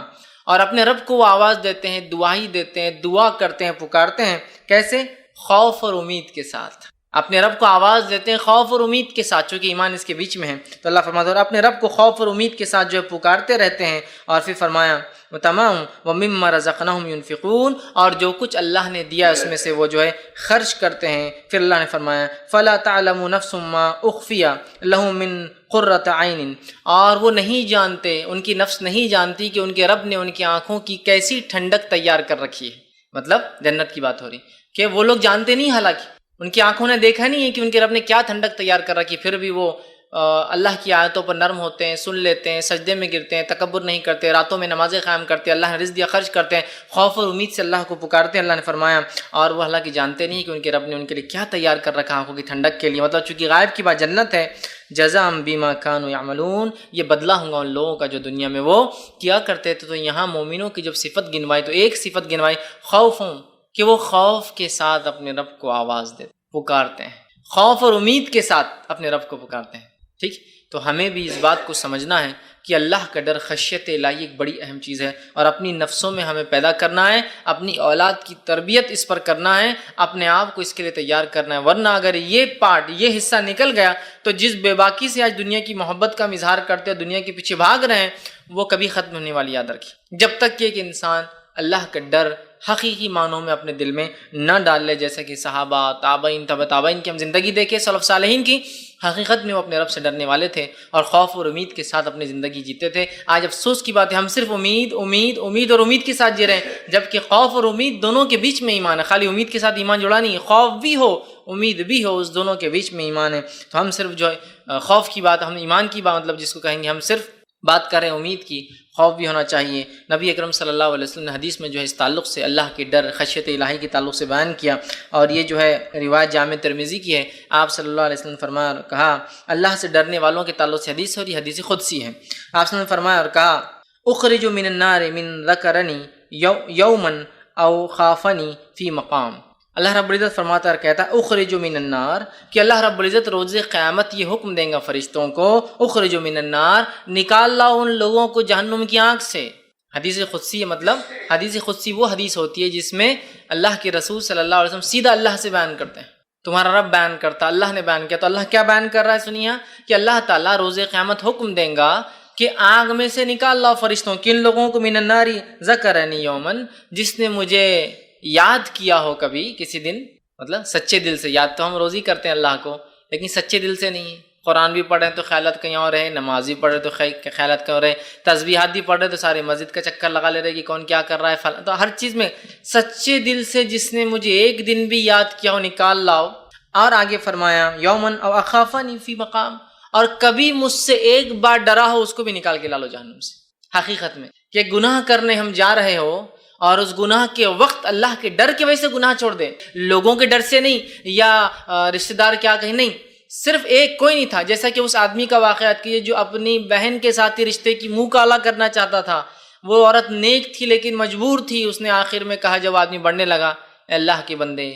اور اپنے رب کو وہ آواز دیتے ہیں، دعائی دیتے ہیں، دعا کرتے ہیں، پکارتے ہیں. کیسے؟ خوف اور امید کے ساتھ. اپنے رب کو آواز دیتے ہیں خوف اور امید کے ساتھ، چونکہ ایمان اس کے بیچ میں ہے. تو اللہ فرماتا ہے اپنے رب کو خوف اور امید کے ساتھ جو ہے پکارتے رہتے ہیں. اور پھر فرمایا تمام وَمِمَّا رَزَقْنَاهُمْ يُنْفِقُونَ، اور جو کچھ اللہ نے دیا اس میں سے وہ جو ہے خرچ کرتے ہیں۔ پھر اللہ نے فرمایا فَلَا تَعْلَمُ نَفْسٌ مَّا أُخْفِيَ لَهُم مِّن قُرَّةِ عَيْنٍ، اور وہ نہیں جانتے، ان کی نفس نہیں جانتی کہ ان کے رب نے ان کی آنکھوں کی کیسی ٹھنڈک تیار کر رکھی ہے۔ مطلب جنت کی بات ہو رہی کہ وہ لوگ جانتے نہیں، حالانکہ ان کی آنکھوں نے دیکھا نہیں ہے کہ ان کے رب نے کیا ٹھنڈک تیار کر رکھی، پھر بھی وہ اللہ کی آیتوں پر نرم ہوتے ہیں، سن لیتے ہیں، سجدے میں گرتے ہیں، تکبر نہیں کرتے، راتوں میں نمازیں قائم کرتے ہیں، اللہ نے رزق دیا خرچ کرتے ہیں، خوف اور امید سے اللہ کو پکارتے ہیں۔ اللہ نے فرمایا اور وہ حالانکہ جانتے نہیں کہ ان کے رب نے ان کے لیے کیا تیار کر رکھا آنکھوں کی ٹھنڈک کے لیے۔ مطلب چونکہ غائب کی بات جنت ہے، جزاء بما كانوا يعملون، یہ بدلہ ہوگا ان لوگوں کا جو دنیا میں وہ کیا کرتے تھے۔ تو یہاں مومنوں کی جب صفت گنوائی تو ایک صفت گنوائی خوفوں، کہ وہ خوف کے ساتھ اپنے رب کو آواز دیتے، پکارتے ہیں، خوف اور امید کے ساتھ اپنے رب کو پکارتے ہیں۔ ٹھیک، تو ہمیں بھی اس بات کو سمجھنا ہے کہ اللہ کا ڈر، خشیت الہی ایک بڑی اہم چیز ہے، اور اپنی نفسوں میں ہمیں پیدا کرنا ہے، اپنی اولاد کی تربیت اس پر کرنا ہے، اپنے آپ کو اس کے لیے تیار کرنا ہے۔ ورنہ اگر یہ پارٹ، یہ حصہ نکل گیا تو جس بے باکی سے آج دنیا کی محبت کا اظہار کرتے ہیں، دنیا کے پیچھے بھاگ رہے ہیں، وہ کبھی ختم ہونے والی یاد رکھیے۔ جب تک کہ ایک انسان اللہ کا ڈر حقیقی معنوں میں اپنے دل میں نہ ڈال لے، جیسے کہ صحابہ، تابعین، تبع تابعین کی ہم زندگی دیکھیں، سلف صالحین کی، حقیقت میں وہ اپنے رب سے ڈرنے والے تھے اور خوف اور امید کے ساتھ اپنی زندگی جیتے تھے۔ آج افسوس کی بات ہے، ہم صرف امید امید امید اور امید کے ساتھ جی رہے ہیں، جبکہ خوف اور امید دونوں کے بیچ میں ایمان ہے۔ خالی امید کے ساتھ ایمان جڑا نہیں ہے، خوف بھی ہو امید بھی ہو، اس دونوں کے بیچ میں ایمان ہے۔ تو ہم صرف جو ہے خوف کی بات، ہم ایمان کی بات مطلب جس کو کہیں گے، ہم صرف بات کریں امید کی، خوف بھی ہونا چاہیے۔ نبی اکرم صلی اللہ علیہ وسلم نے حدیث میں جو ہے اس تعلق سے اللہ کے ڈر، خشیت الہی کے تعلق سے بیان کیا، اور یہ جو ہے روایت جامع ترمذی کی ہے۔ آپ صلی اللہ علیہ وسلم نے فرمایا اور کہا، اللہ سے ڈرنے والوں کے تعلق سے حدیث ہے، اور یہ حدیث قدسی ہے۔ آپ صلی اللہ علیہ وسلم نے فرمایا اور کہا، اخرج من النار من ذکرنی یوما او خافنی فی مقام۔ اللہ رب العزت فرماتا اور کہتا ہے اخرج من النار، کہ اللہ رب العزت روز قیامت یہ حکم دیں گا فرشتوں کو، اخرج من النار، نکال لاؤ ان لوگوں کو جہنم کی آنکھ سے۔ حدیث قدسی مطلب حدیث قدسی وہ حدیث ہوتی ہے جس میں اللہ کے رسول صلی اللہ علیہ وسلم سیدھا اللہ سے بیان کرتے ہیں، تمہارا رب بیان کرتا، اللہ نے بیان کیا۔ تو اللہ کیا بیان کر رہا ہے سنیے، کہ اللہ تعالیٰ روز قیامت حکم دیں گا کہ آگ میں سے نکال لاؤ فرشتوں، کن لوگوں کو؟ من النار ذکرنی یومن، جس نے مجھے یاد کیا ہو کبھی کسی دن، مطلب سچے دل سے۔ یاد تو ہم روز ہی کرتے ہیں اللہ کو، لیکن سچے دل سے نہیں ہے۔ قرآن بھی پڑھ رہے ہیں تو خیالات کہیں اور رہے، نماز بھی پڑھ رہے تو خیالات کہیں اور رہے، تسبیحات بھی پڑھ رہے تو سارے مسجد کا چکر لگا لے رہے کہ کون کیا کر رہا ہے، تو ہر چیز میں سچے دل سے جس نے مجھے ایک دن بھی یاد کیا ہو نکال لاؤ۔ اور آگے فرمایا یومن او اخافنی فی مقام، اور کبھی مجھ سے ایک بار ڈرا ہو اس کو بھی نکال کے لا لو جہنم سے۔ حقیقت میں کہ گناہ کرنے ہم جا رہے ہو اور اس گناہ کے وقت اللہ کے ڈر کی وجہ سے گناہ چھوڑ دے، لوگوں کے ڈر سے نہیں، یا رشتہ دار کیا کہیں، نہیں، صرف ایک کوئی نہیں تھا، جیسا کہ اس آدمی کا واقعات کیے جو اپنی بہن کے ساتھ ہی رشتے کی منہ کالا کرنا چاہتا تھا۔ وہ عورت نیک تھی لیکن مجبور تھی، اس نے آخر میں کہا جب آدمی بڑھنے لگا، اے اللہ کے بندے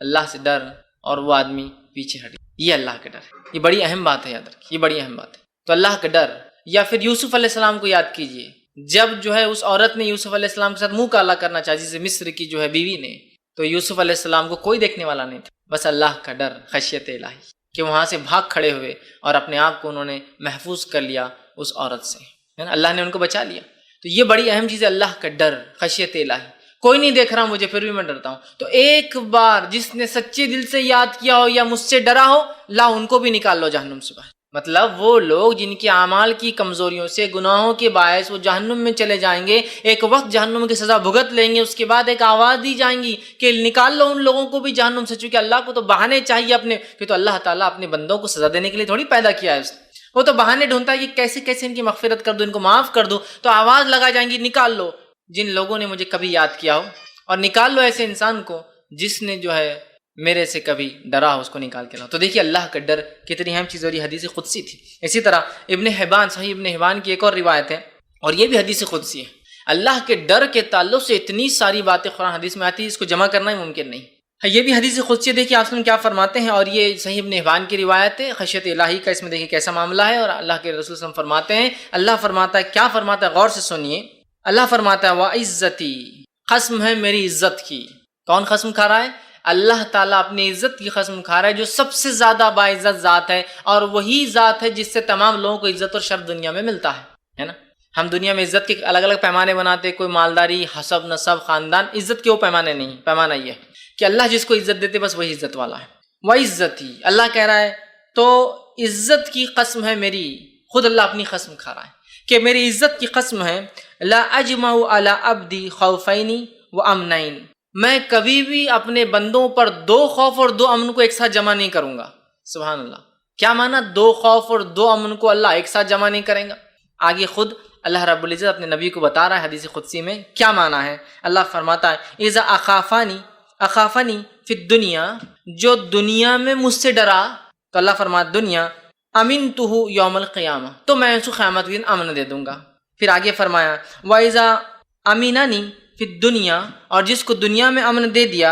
اللہ سے ڈر، اور وہ آدمی پیچھے ہٹ گیا۔ یہ اللہ کا ڈر ہے، یہ بڑی اہم بات ہے، یاد رکھیے، یہ بڑی اہم بات ہے۔ تو اللہ کا ڈر، یا پھر یوسف علیہ السلام کو یاد کیجئے، جب جو ہے اس عورت نے یوسف علیہ السلام کے ساتھ منہ کالا کرنا چاہا، جسے مصر کی جو ہے بیوی نے، تو یوسف علیہ السلام کو کوئی دیکھنے والا نہیں تھا، بس اللہ کا ڈر، خشیت الہی، کہ وہاں سے بھاگ کھڑے ہوئے اور اپنے آپ کو انہوں نے محفوظ کر لیا اس عورت سے، ہے نا، اللہ نے ان کو بچا لیا۔ تو یہ بڑی اہم چیز ہے، اللہ کا ڈر، خشیت الہی۔ کوئی نہیں دیکھ رہا مجھے پھر بھی میں ڈرتا ہوں، تو ایک بار جس نے سچے دل سے یاد کیا ہو یا مجھ سے ڈرا ہو، لا ان کو بھی نکال لو جہنم سے باہر۔ مطلب وہ لوگ جن کے اعمال کی کمزوریوں سے، گناہوں کے باعث وہ جہنم میں چلے جائیں گے، ایک وقت جہنم کی سزا بھگت لیں گے، اس کے بعد ایک آواز دی جائیں گی کہ نکال لو ان لوگوں کو بھی جہنم سے۔ چونکہ اللہ کو تو بہانے چاہیے اپنے، کہ تو اللہ تعالیٰ اپنے بندوں کو سزا دینے کے لیے تھوڑی پیدا کیا ہے اس نے، وہ تو بہانے ڈھونڈتا ہے کہ کیسے کیسے ان کی مغفرت کر دو، ان کو معاف کر دو۔ تو آواز لگا جائیں گی نکال لو جن لوگوں نے مجھے کبھی یاد کیا ہو، اور نکال لو ایسے انسان کو جس نے جو ہے میرے سے کبھی ڈرا ہو، اس کو نکال کے لاؤ۔ تو دیکھیے اللہ کا ڈر کتنی اہم چیز، اور یہ حدیث قدسی تھی۔ اسی طرح ابن حبان، صحیح ابن حبان کی ایک اور روایت ہے، اور یہ بھی حدیث قدسی ہے۔ اللہ کے ڈر کے تعلق سے اتنی ساری باتیں قرآن حدیث میں آتی ہے، اس کو جمع کرنا ہی ممکن نہیں ہے۔ یہ بھی حدیث قدسی، دیکھیے آپ کیا فرماتے ہیں، اور یہ صحیح ابن حبان کی روایت ہے، خشیت الہی کا اس میں دیکھیے کیسا معاملہ ہے، اور اللہ کے رسول صلی اللہ علیہ وسلم فرماتے ہیں، اللہ فرماتا ہے، کیا فرماتا ہے، غور سے سنیے۔ اللہ فرماتا ہے وَعِزَّتِي، قسم ہے میری عزت کی۔ کون قسم کھا رہا ہے؟ اللہ تعالیٰ اپنی عزت کی قسم کھا رہا ہے، جو سب سے زیادہ باعزت ذات ہے، اور وہی ذات ہے جس سے تمام لوگوں کو عزت اور شرف دنیا میں ملتا ہے نا۔ ہم دنیا میں عزت کے الگ الگ پیمانے بناتے، کوئی مالداری، حسب، نسب، خاندان، عزت کے وہ پیمانے نہیں، پیمانہ یہ ہے کہ اللہ جس کو عزت دیتے بس وہی عزت والا ہے. وَعِزَّتِي، اللہ کہہ رہا ہے تو عزت کی قسم ہے میری، خود اللہ اپنی قسم کھا رہا ہے کہ میری عزت کی قسم ہے، لا اجمع علی عبدی خوفین و امنین، میں کبھی بھی اپنے بندوں پر 2 خوف اور 2 امن کو ایک ساتھ جمع نہیں کروں گا. سبحان اللہ، کیا معنی 2 خوف اور 2 امن کو اللہ ایک ساتھ جمع نہیں کریں گا؟ آگے خود اللہ رب العزت اپنے نبی کو بتا رہا ہے حدیث قدسی میں کیا معنی ہے. اللہ فرماتا ہے اذا اخافنی فی الدنیا، جو دنیا میں مجھ سے ڈرا، تو اللہ فرماتا دنیا، امنتہ یوم القیامہ، تو میں اس کو قیامت کے دن امن دے دوں گا. پھر آگے فرمایا وَإِذَا أَمِنَنِي فِي الدُّنْيَا، اور جس کو دنیا میں امن دے دیا،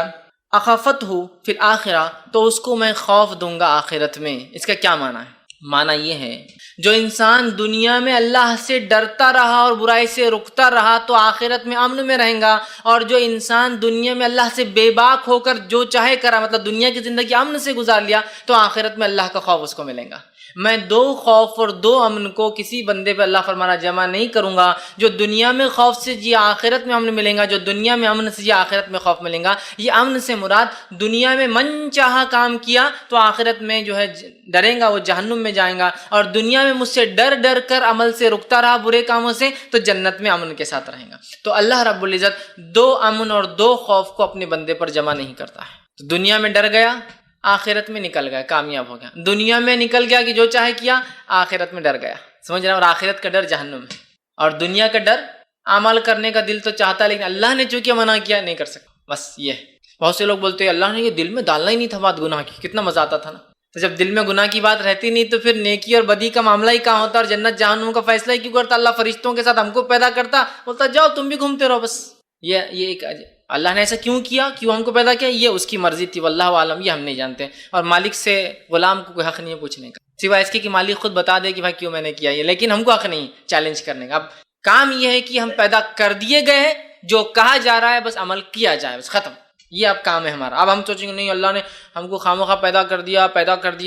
أَخَفَتْهُ فِي الْآخِرَةِ، تو اس کو میں خوف دوں گا آخرت میں. اس کا کیا معنی ہے؟ معنی یہ ہے جو انسان دنیا میں اللہ سے ڈرتا رہا اور برائی سے رکتا رہا تو آخرت میں امن میں رہیں گا، اور جو انسان دنیا میں اللہ سے بے باک ہو کر جو چاہے کرا، مطلب دنیا کی زندگی امن سے گزار لیا، تو آخرت میں اللہ کا خوف اس کو ملے گا. میں 2 خوف اور 2 امن کو کسی بندے پہ اللہ فرمانا جمع نہیں کروں گا. جو دنیا میں خوف سے جی آخرت میں امن ملیں گا، جو دنیا میں امن سے جی آخرت میں خوف ملیں گا. یہ امن سے مراد دنیا میں من چاہا کام کیا تو آخرت میں جو ہے ڈریں گا، وہ جہنم میں جائیں گا، اور دنیا میں مجھ سے ڈر کر عمل سے رکتا رہا برے کاموں سے تو جنت میں امن کے ساتھ رہیں گا. تو اللہ رب العزت 2 امن اور 2 خوف کو اپنے بندے پر جمع نہیں کرتا ہے. تو دنیا میں ڈر گیا، آخرت میں نکل گیا، کامیاب ہو گیا. دنیا میں نکل گیا کہ جو چاہے کیا، آخرت میں ڈر گیا. سمجھ رہے ہیں؟ اور آخرت کا ڈر جہنم ہے، اور دنیا کا ڈر عمل کرنے کا دل تو چاہتا ہے لیکن اللہ نے چونکہ منع کیا نہیں کر سکتا. بس یہ ہے. بہت سے لوگ بولتے ہیں اللہ نے یہ دل میں ڈالنا ہی نہیں تھا بات گناہ کی، کتنا مزہ آتا تھا نا. تو جب دل میں گناہ کی بات رہتی نہیں تو پھر نیکی اور بدی کا معاملہ ہی کہاں ہوتا، اور جنت جہنم کا فیصلہ ہی کیوں کرتا؟ اللہ فرشتوں کے ساتھ ہم کو پیدا کرتا، بولتا جاؤ تم بھی گھومتے رہو. بس یہ ایک اللہ نے ایسا کیوں کیا، کیوں ہم کو پیدا کیا، یہ اس کی مرضی تھی، واللہ عالم، یہ ہم نہیں جانتے. اور مالک سے غلام کو کوئی حق نہیں ہے پوچھنے کا، سوائے اس کے کہ مالک خود بتا دے کہ بھائی کیوں میں نے کیا یہ، لیکن ہم کو حق نہیں چیلنج کرنے کا. اب کام یہ ہے کہ ہم پیدا کر دیے گئے ہیں، جو کہا جا رہا ہے بس عمل کیا جائے، بس ختم. یہ اب کام ہے ہمارا. اب ہم سوچیں گے نہیں اللہ نے ہم کو خامخواہ پیدا کر دیا،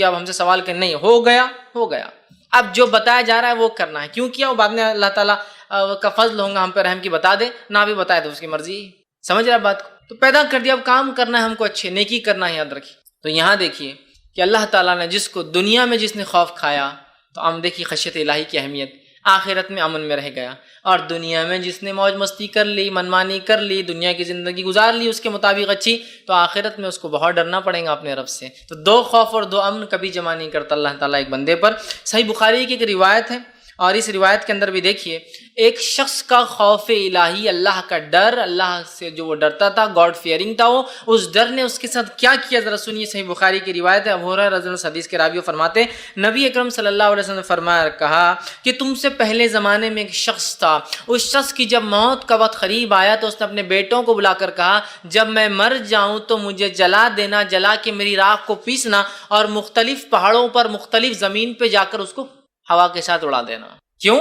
اب ہم سے سوال کریں، نہیں، ہو گیا. اب جو بتایا جا رہا ہے وہ کرنا ہے. کیوں کیا وہ بعد میں اللہ تعالیٰ کا فضل ہوگا ہم پہ رحم کی بتا دے، نہ بھی بتائے تو اس کی مرضی. سمجھ رہا بات کو؟ تو پیدا کر دیا، اب کام کرنا ہے ہم کو، اچھے نیکی کرنا ہے، یاد رکھیے. تو یہاں دیکھیے کہ اللہ تعالیٰ نے جس کو دنیا میں جس نے خوف کھایا تو ہم دیکھیے خشیت الہی کی اہمیت، آخرت میں امن میں رہ گیا. اور دنیا میں جس نے موج مستی کر لی، منمانی کر لی، دنیا کی زندگی گزار لی اس کے مطابق اچھی، تو آخرت میں اس کو بہت ڈرنا پڑے گا اپنے رب سے. تو 2 خوف اور 2 امن کبھی جمع نہیں کرتا اللہ تعالیٰ ایک بندے پر. صحیح بخاری کی ایک روایت ہے، اور اس روایت کے اندر بھی دیکھیے ایک شخص کا خوف الہی، اللہ کا ڈر، اللہ سے جو وہ ڈرتا تھا، گاڈ فیئرنگ تھا وہ، اس ڈر نے اس کے ساتھ کیا کیا ذرا سنیے. صحیح بخاری کی روایت ہے، ابو ہریرہ رضی اللہ عنہ حدیث کے راوی فرماتے نبی اکرم صلی اللہ علیہ وسلم نے فرمایا، کہا کہ تم سے پہلے زمانے میں ایک شخص تھا، اس شخص کی جب موت کا وقت قریب آیا تو اس نے اپنے بیٹوں کو بلا کر کہا جب میں مر جاؤں تو مجھے جلا دینا، جلا کے میری راکھ کو پیسنا اور مختلف پہاڑوں پر مختلف زمین پہ جا کر اس کو ہوا کے ساتھ اڑا دینا. کیوں؟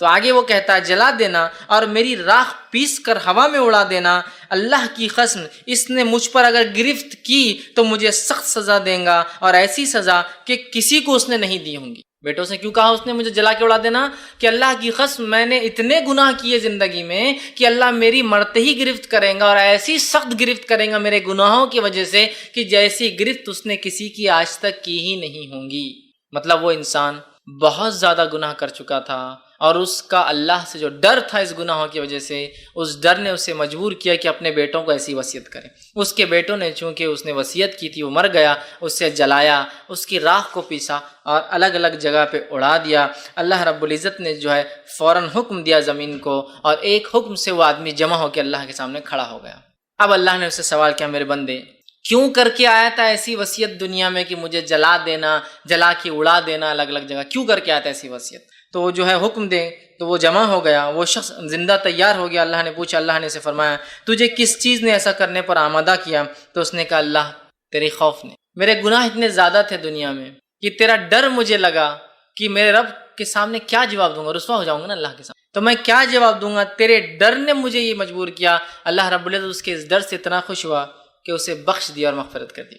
تو آگے وہ کہتا ہے جلا دینا اور میری راکھ پیس کر ہوا میں اڑا دینا. اللہ کی قسم اس نے مجھ پر اگر گرفت کی تو مجھے سخت سزا دیں گا، اور ایسی سزا کہ کسی کو اس نے نہیں دی ہوں گی. بیٹوں سے کیوں کہا اس نے مجھے جلا کے اڑا دینا؟ کہ اللہ کی قسم میں نے اتنے گناہ کیے زندگی میں کہ اللہ میری مرتے ہی گرفت کریں گا، اور ایسی سخت گرفت کریں گا میرے گناہوں کی وجہ سے کہ جیسی گرفت اس نے کسی کی آج تک کی ہی نہیں ہوں گی. مطلب وہ انسان بہت زیادہ گناہ کر چکا تھا، اور اس کا اللہ سے جو ڈر تھا اس گناہوں کی وجہ سے، اس ڈر نے اسے مجبور کیا کہ اپنے بیٹوں کو ایسی وصیت کرے. اس کے بیٹوں نے چونکہ اس نے وصیت کی تھی، وہ مر گیا، اسے جلایا، اس کی راکھ کو پیسا اور الگ الگ جگہ پہ اڑا دیا. اللہ رب العزت نے جو ہے فوراً حکم دیا زمین کو، اور ایک حکم سے وہ آدمی جمع ہو کے اللہ کے سامنے کھڑا ہو گیا. اب اللہ نے اسے سوال کیا، میرے بندے کیوں کر کے آیا تھا ایسی وصیت دنیا میں کہ مجھے جلا دینا، جلا کے اڑا دینا الگ الگ جگہ، کیوں کر کے آیا تھا ایسی وصیت؟ تو وہ جو ہے حکم دے تو وہ جمع ہو گیا، وہ شخص زندہ تیار ہو گیا. اللہ نے پوچھا، اللہ نے اسے فرمایا تجھے کس چیز نے ایسا کرنے پر آمادہ کیا؟ تو اس نے کہا اللہ تیرے خوف نے، میرے گناہ اتنے زیادہ تھے دنیا میں کہ تیرا ڈر مجھے لگا کہ میرے رب کے سامنے کیا جواب دوں گا، رسوا ہو جاؤں گا نا اللہ کے سامنے، تو میں کیا جواب دوں گا، تیرے ڈر نے مجھے یہ مجبور کیا. اللہ رب العزت اس کے اس ڈر سے اتنا خوش ہوا کہ اسے بخش دیا اور مغفرت کر دی.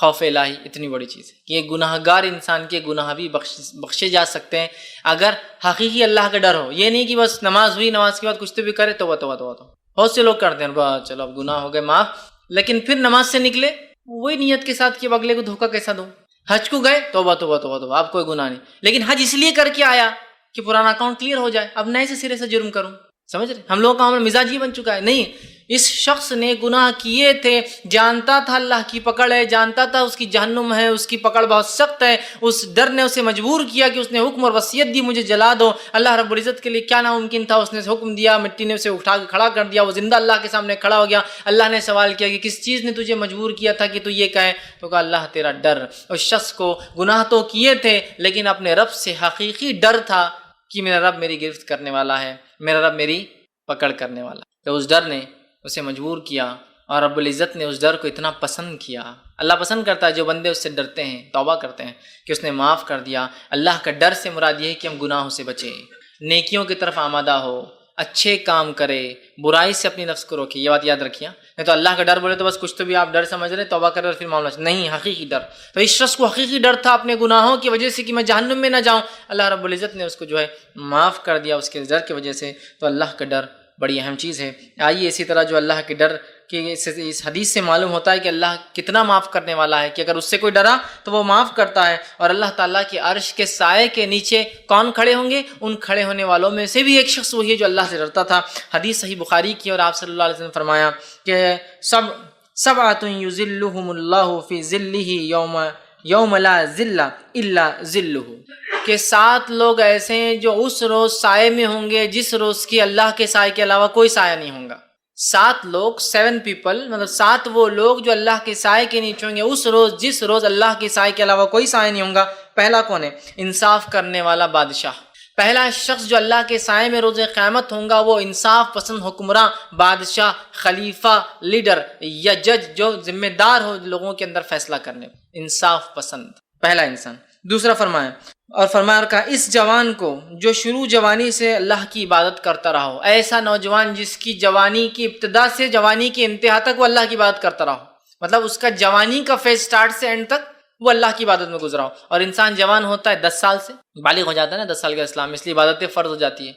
خوف الہی اتنی بڑی چیز ہے کہ ایک گناہگار انسان کے گناہ بھی بخشے جا سکتے ہیں اگر حقیقی اللہ کا ڈر ہو. یہ نہیں کہ بس نماز ہوئی، نماز کے بعد کچھ تو بھی کرے توبہ توبہ توبہ توبہ. بہت سے لوگ کرتے ہیں چلو اب گناہ ہو گئے معاف، لیکن پھر نماز سے نکلے وہی نیت کے ساتھ کہ اب اگلے کو دھوکہ کیسا دوں. حج کو گئے توبہ توبہ توبہ توبہ، اب کوئی گناہ نہیں، لیکن حج اس لیے کر کے آیا کہ پرانا اکاؤنٹ کلیئر ہو جائے، اب نئے سے سرے سے جرم کروں. سمجھ رہے؟ ہم لوگوں کا مزاج یہ بن چکا ہے. نہیں، اس شخص نے گناہ کیے تھے، جانتا تھا اللہ کی پکڑ ہے، جانتا تھا اس کی جہنم ہے، اس کی پکڑ بہت سخت ہے، اس ڈر نے اسے مجبور کیا کہ اس نے حکم اور وصیت دی مجھے جلا دو. اللہ رب العزت کے لیے کیا ناممکن تھا، اس نے حکم دیا، مٹی نے اسے اٹھا کے کھڑا کر دیا، وہ زندہ اللہ کے سامنے کھڑا ہو گیا. اللہ نے سوال کیا کہ کس چیز نے تجھے مجبور کیا تھا کہ تو یہ کہے؟ تو کہا اللہ تیرا ڈر. اس شخص کو گناہ تو کیے تھے لیکن اپنے رب سے حقیقی ڈر تھا کہ میرا رب میری گرفت کرنے والا ہے، میرا رب میری پکڑ کرنے والا. تو اس ڈر نے اسے مجبور کیا اور رب العزت نے اس ڈر کو اتنا پسند کیا. اللہ پسند کرتا ہے جو بندے اس سے ڈرتے ہیں، توبہ کرتے ہیں، کہ اس نے معاف کر دیا. اللہ کا ڈر سے مراد یہ ہے کہ ہم گناہوں سے بچیں، نیکیوں کی طرف آمادہ ہو، اچھے کام کرے، برائی سے اپنی نفس کو روکے. یہ بات یاد رکھیے. نہیں تو اللہ کا ڈر بولے تو بس کچھ تو بھی آپ ڈر سمجھ رہے، توبہ کرے اور پھر معاملہ نہیں، حقیقی ڈر. تو اس شخص کو حقیقی ڈر تھا اپنے گناہوں کی وجہ سے کہ میں جہنم میں نہ جاؤں. اللہ رب العزت نے اس کو جو ہے معاف کر دیا اس کے ڈر کی وجہ سے. تو اللہ کا ڈر بڑی اہم چیز ہے. آئیے اسی طرح جو اللہ کے ڈر کہ اس حدیث سے معلوم ہوتا ہے کہ اللہ کتنا معاف کرنے والا ہے کہ اگر اس سے کوئی ڈرا تو وہ معاف کرتا ہے. اور اللہ تعالیٰ کے عرش کے سائے کے نیچے کون کھڑے ہوں گے؟ ان کھڑے ہونے والوں میں سے بھی ایک شخص وہی ہے جو اللہ سے ڈرتا تھا. حدیث صحیح بخاری کی، اور آپ صلی اللہ علیہ وسلم نے فرمایا کہ سبعۃ یظلھم اللہ فی ظلہ یوم لا ظل الا ظلہ، کہ 7 لوگ ایسے ہیں جو اس روز سائے میں ہوں گے جس روز کی اللہ کے سائے کے علاوہ کوئی سایہ نہیں ہوگا. 7 لوگ، 7 پیپل، مطلب 7 وہ لوگ جو اللہ کے سائے کے نیچے ہوں گے اس روز جس روز اللہ کے سائے کے علاوہ کوئی سایہ نہیں ہوگا. پہلا کون ہے؟ انصاف کرنے والا بادشاہ. پہلا شخص جو اللہ کے سائے میں روز قیامت ہوں گا وہ انصاف پسند حکمراں، بادشاہ، خلیفہ، لیڈر یا جج جو ذمہ دار ہو لوگوں کے اندر فیصلہ کرنے، انصاف پسند پہلا انسان. دوسرا فرمایا کہا اس جوان کو جو شروع جوانی سے اللہ کی عبادت کرتا رہا ہو، ایسا نوجوان جس کی جوانی کی ابتدا سے جوانی کی انتہا تک وہ اللہ کی عبادت کرتا رہا ہو، مطلب اس کا جوانی کا فیز سٹارٹ سے اینڈ تک وہ اللہ کی عبادت میں گزرا ہو. اور انسان جوان ہوتا ہے 10 سال سے، بالغ ہو جاتا ہے نا 10 سال کا اسلام، اس لیے عبادتیں فرض ہو جاتی ہے.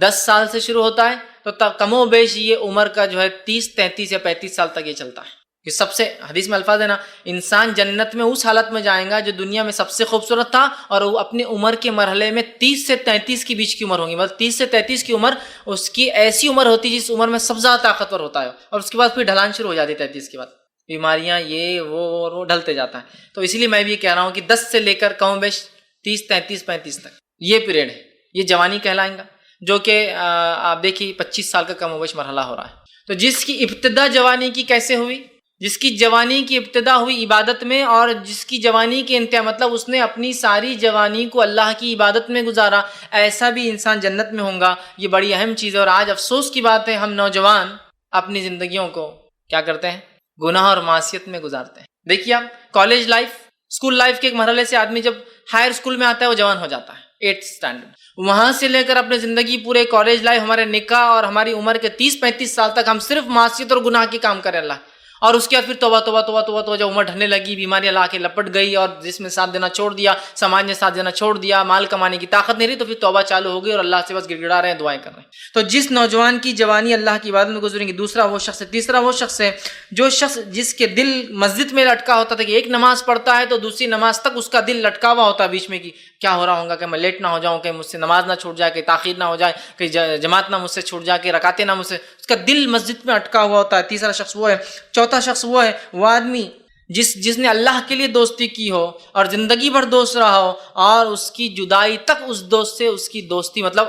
10 سال سے شروع ہوتا ہے تو کم و بیش یہ عمر کا جو ہے 30، 33 یا 35 سال تک یہ چلتا ہے. کہ سب سے حدیث میں الفاظ ہے نا، انسان جنت میں اس حالت میں جائیں گا جو دنیا میں سب سے خوبصورت تھا، اور وہ اپنے عمر کے مرحلے میں 30 سے 33 کے بیچ کی عمر ہوگی. مطلب 30 سے 33 کی عمر اس کی ایسی عمر ہوتی ہے جس عمر میں سب زیادہ طاقتور ہوتا ہے، اور اس کے بعد پھر ڈھلان شروع ہو جاتی ہے. 33 کے بعد بیماریاں یہ وہ ڈھلتے جاتا ہے. تو اسی لیے میں بھی یہ کہہ رہا ہوں کہ 10 سے لے کر کم و بیش 30، 33، 35 تک یہ پیریڈ ہے، یہ جوانی کہلائیں گا، جو کہ آپ دیکھیے 25 سال کا کم و بیش مرحلہ ہو رہا ہے. تو جس کی ابتدا جوانی کی کیسے ہوئی؟ جس کی جوانی کی ابتدا ہوئی عبادت میں، اور جس کی جوانی کی انتہا مطلب اس نے اپنی ساری جوانی کو اللہ کی عبادت میں گزارا، ایسا بھی انسان جنت میں ہوگا. یہ بڑی اہم چیز ہے. اور آج افسوس کی بات ہے ہم نوجوان اپنی زندگیوں کو کیا کرتے ہیں؟ گناہ اور معصیت میں گزارتے ہیں. دیکھیے آپ کالج لائف، اسکول لائف کے ایک مرحلے سے آدمی جب ہائر اسکول میں آتا ہے وہ جوان ہو جاتا ہے 8th اسٹینڈرڈ، وہاں سے لے کر اپنے زندگی پورے کالج لائف، ہمارے نکاح اور ہماری عمر کے 30-35 سال تک ہم صرف معصیت اور گناہ کے کام کریں اللہ. اور اس کے بعد پھر توبہ توبہ توبہ توبہ توبہ جب عمر ڈھلنے لگی، بیماریاں لا کے لپٹ گئی، اور جس میں ساتھ دینا چھوڑ دیا، سماج نے ساتھ دینا چھوڑ دیا، مال کمانے کی طاقت نہیں رہی، تو پھر توبہ چالو ہو گئی اور اللہ سے بس گڑ گڑا رہے ہیں، دعائیں کر رہے ہیں. تو جس نوجوان کی جوانی اللہ کی عبادت میں گزریں گی، دوسرا وہ شخص ہے. تیسرا وہ شخص ہے جو شخص جس کے دل مسجد میں لٹکا ہوتا تھا کہ ایک نماز پڑھتا ہے تو دوسری نماز تک اس کا دل لٹکا ہوا ہوتا ہے بیچ میں، کہ کیا ہو رہا ہوگا، کہ میں لیٹ نہ ہو جاؤں، کہ مجھ سے نماز نہ چھوٹ جائے، کہ تاخیر نہ ہو جائے، کہ جماعت نہ مجھ سے چھوٹ جائے، کہ رکعتیں نہ مجھ سے، اس کا دل مسجد میں اٹکا ہوا ہوتا ہے. تیسرا شخص وہ ہے. چوتھا شخص وہ ہے وہ آدمی جس نے اللہ کے لیے دوستی کی ہو اور زندگی بھر دوست رہا ہو، اور اس کی جدائی تک اس دوست سے اس کی دوستی مطلب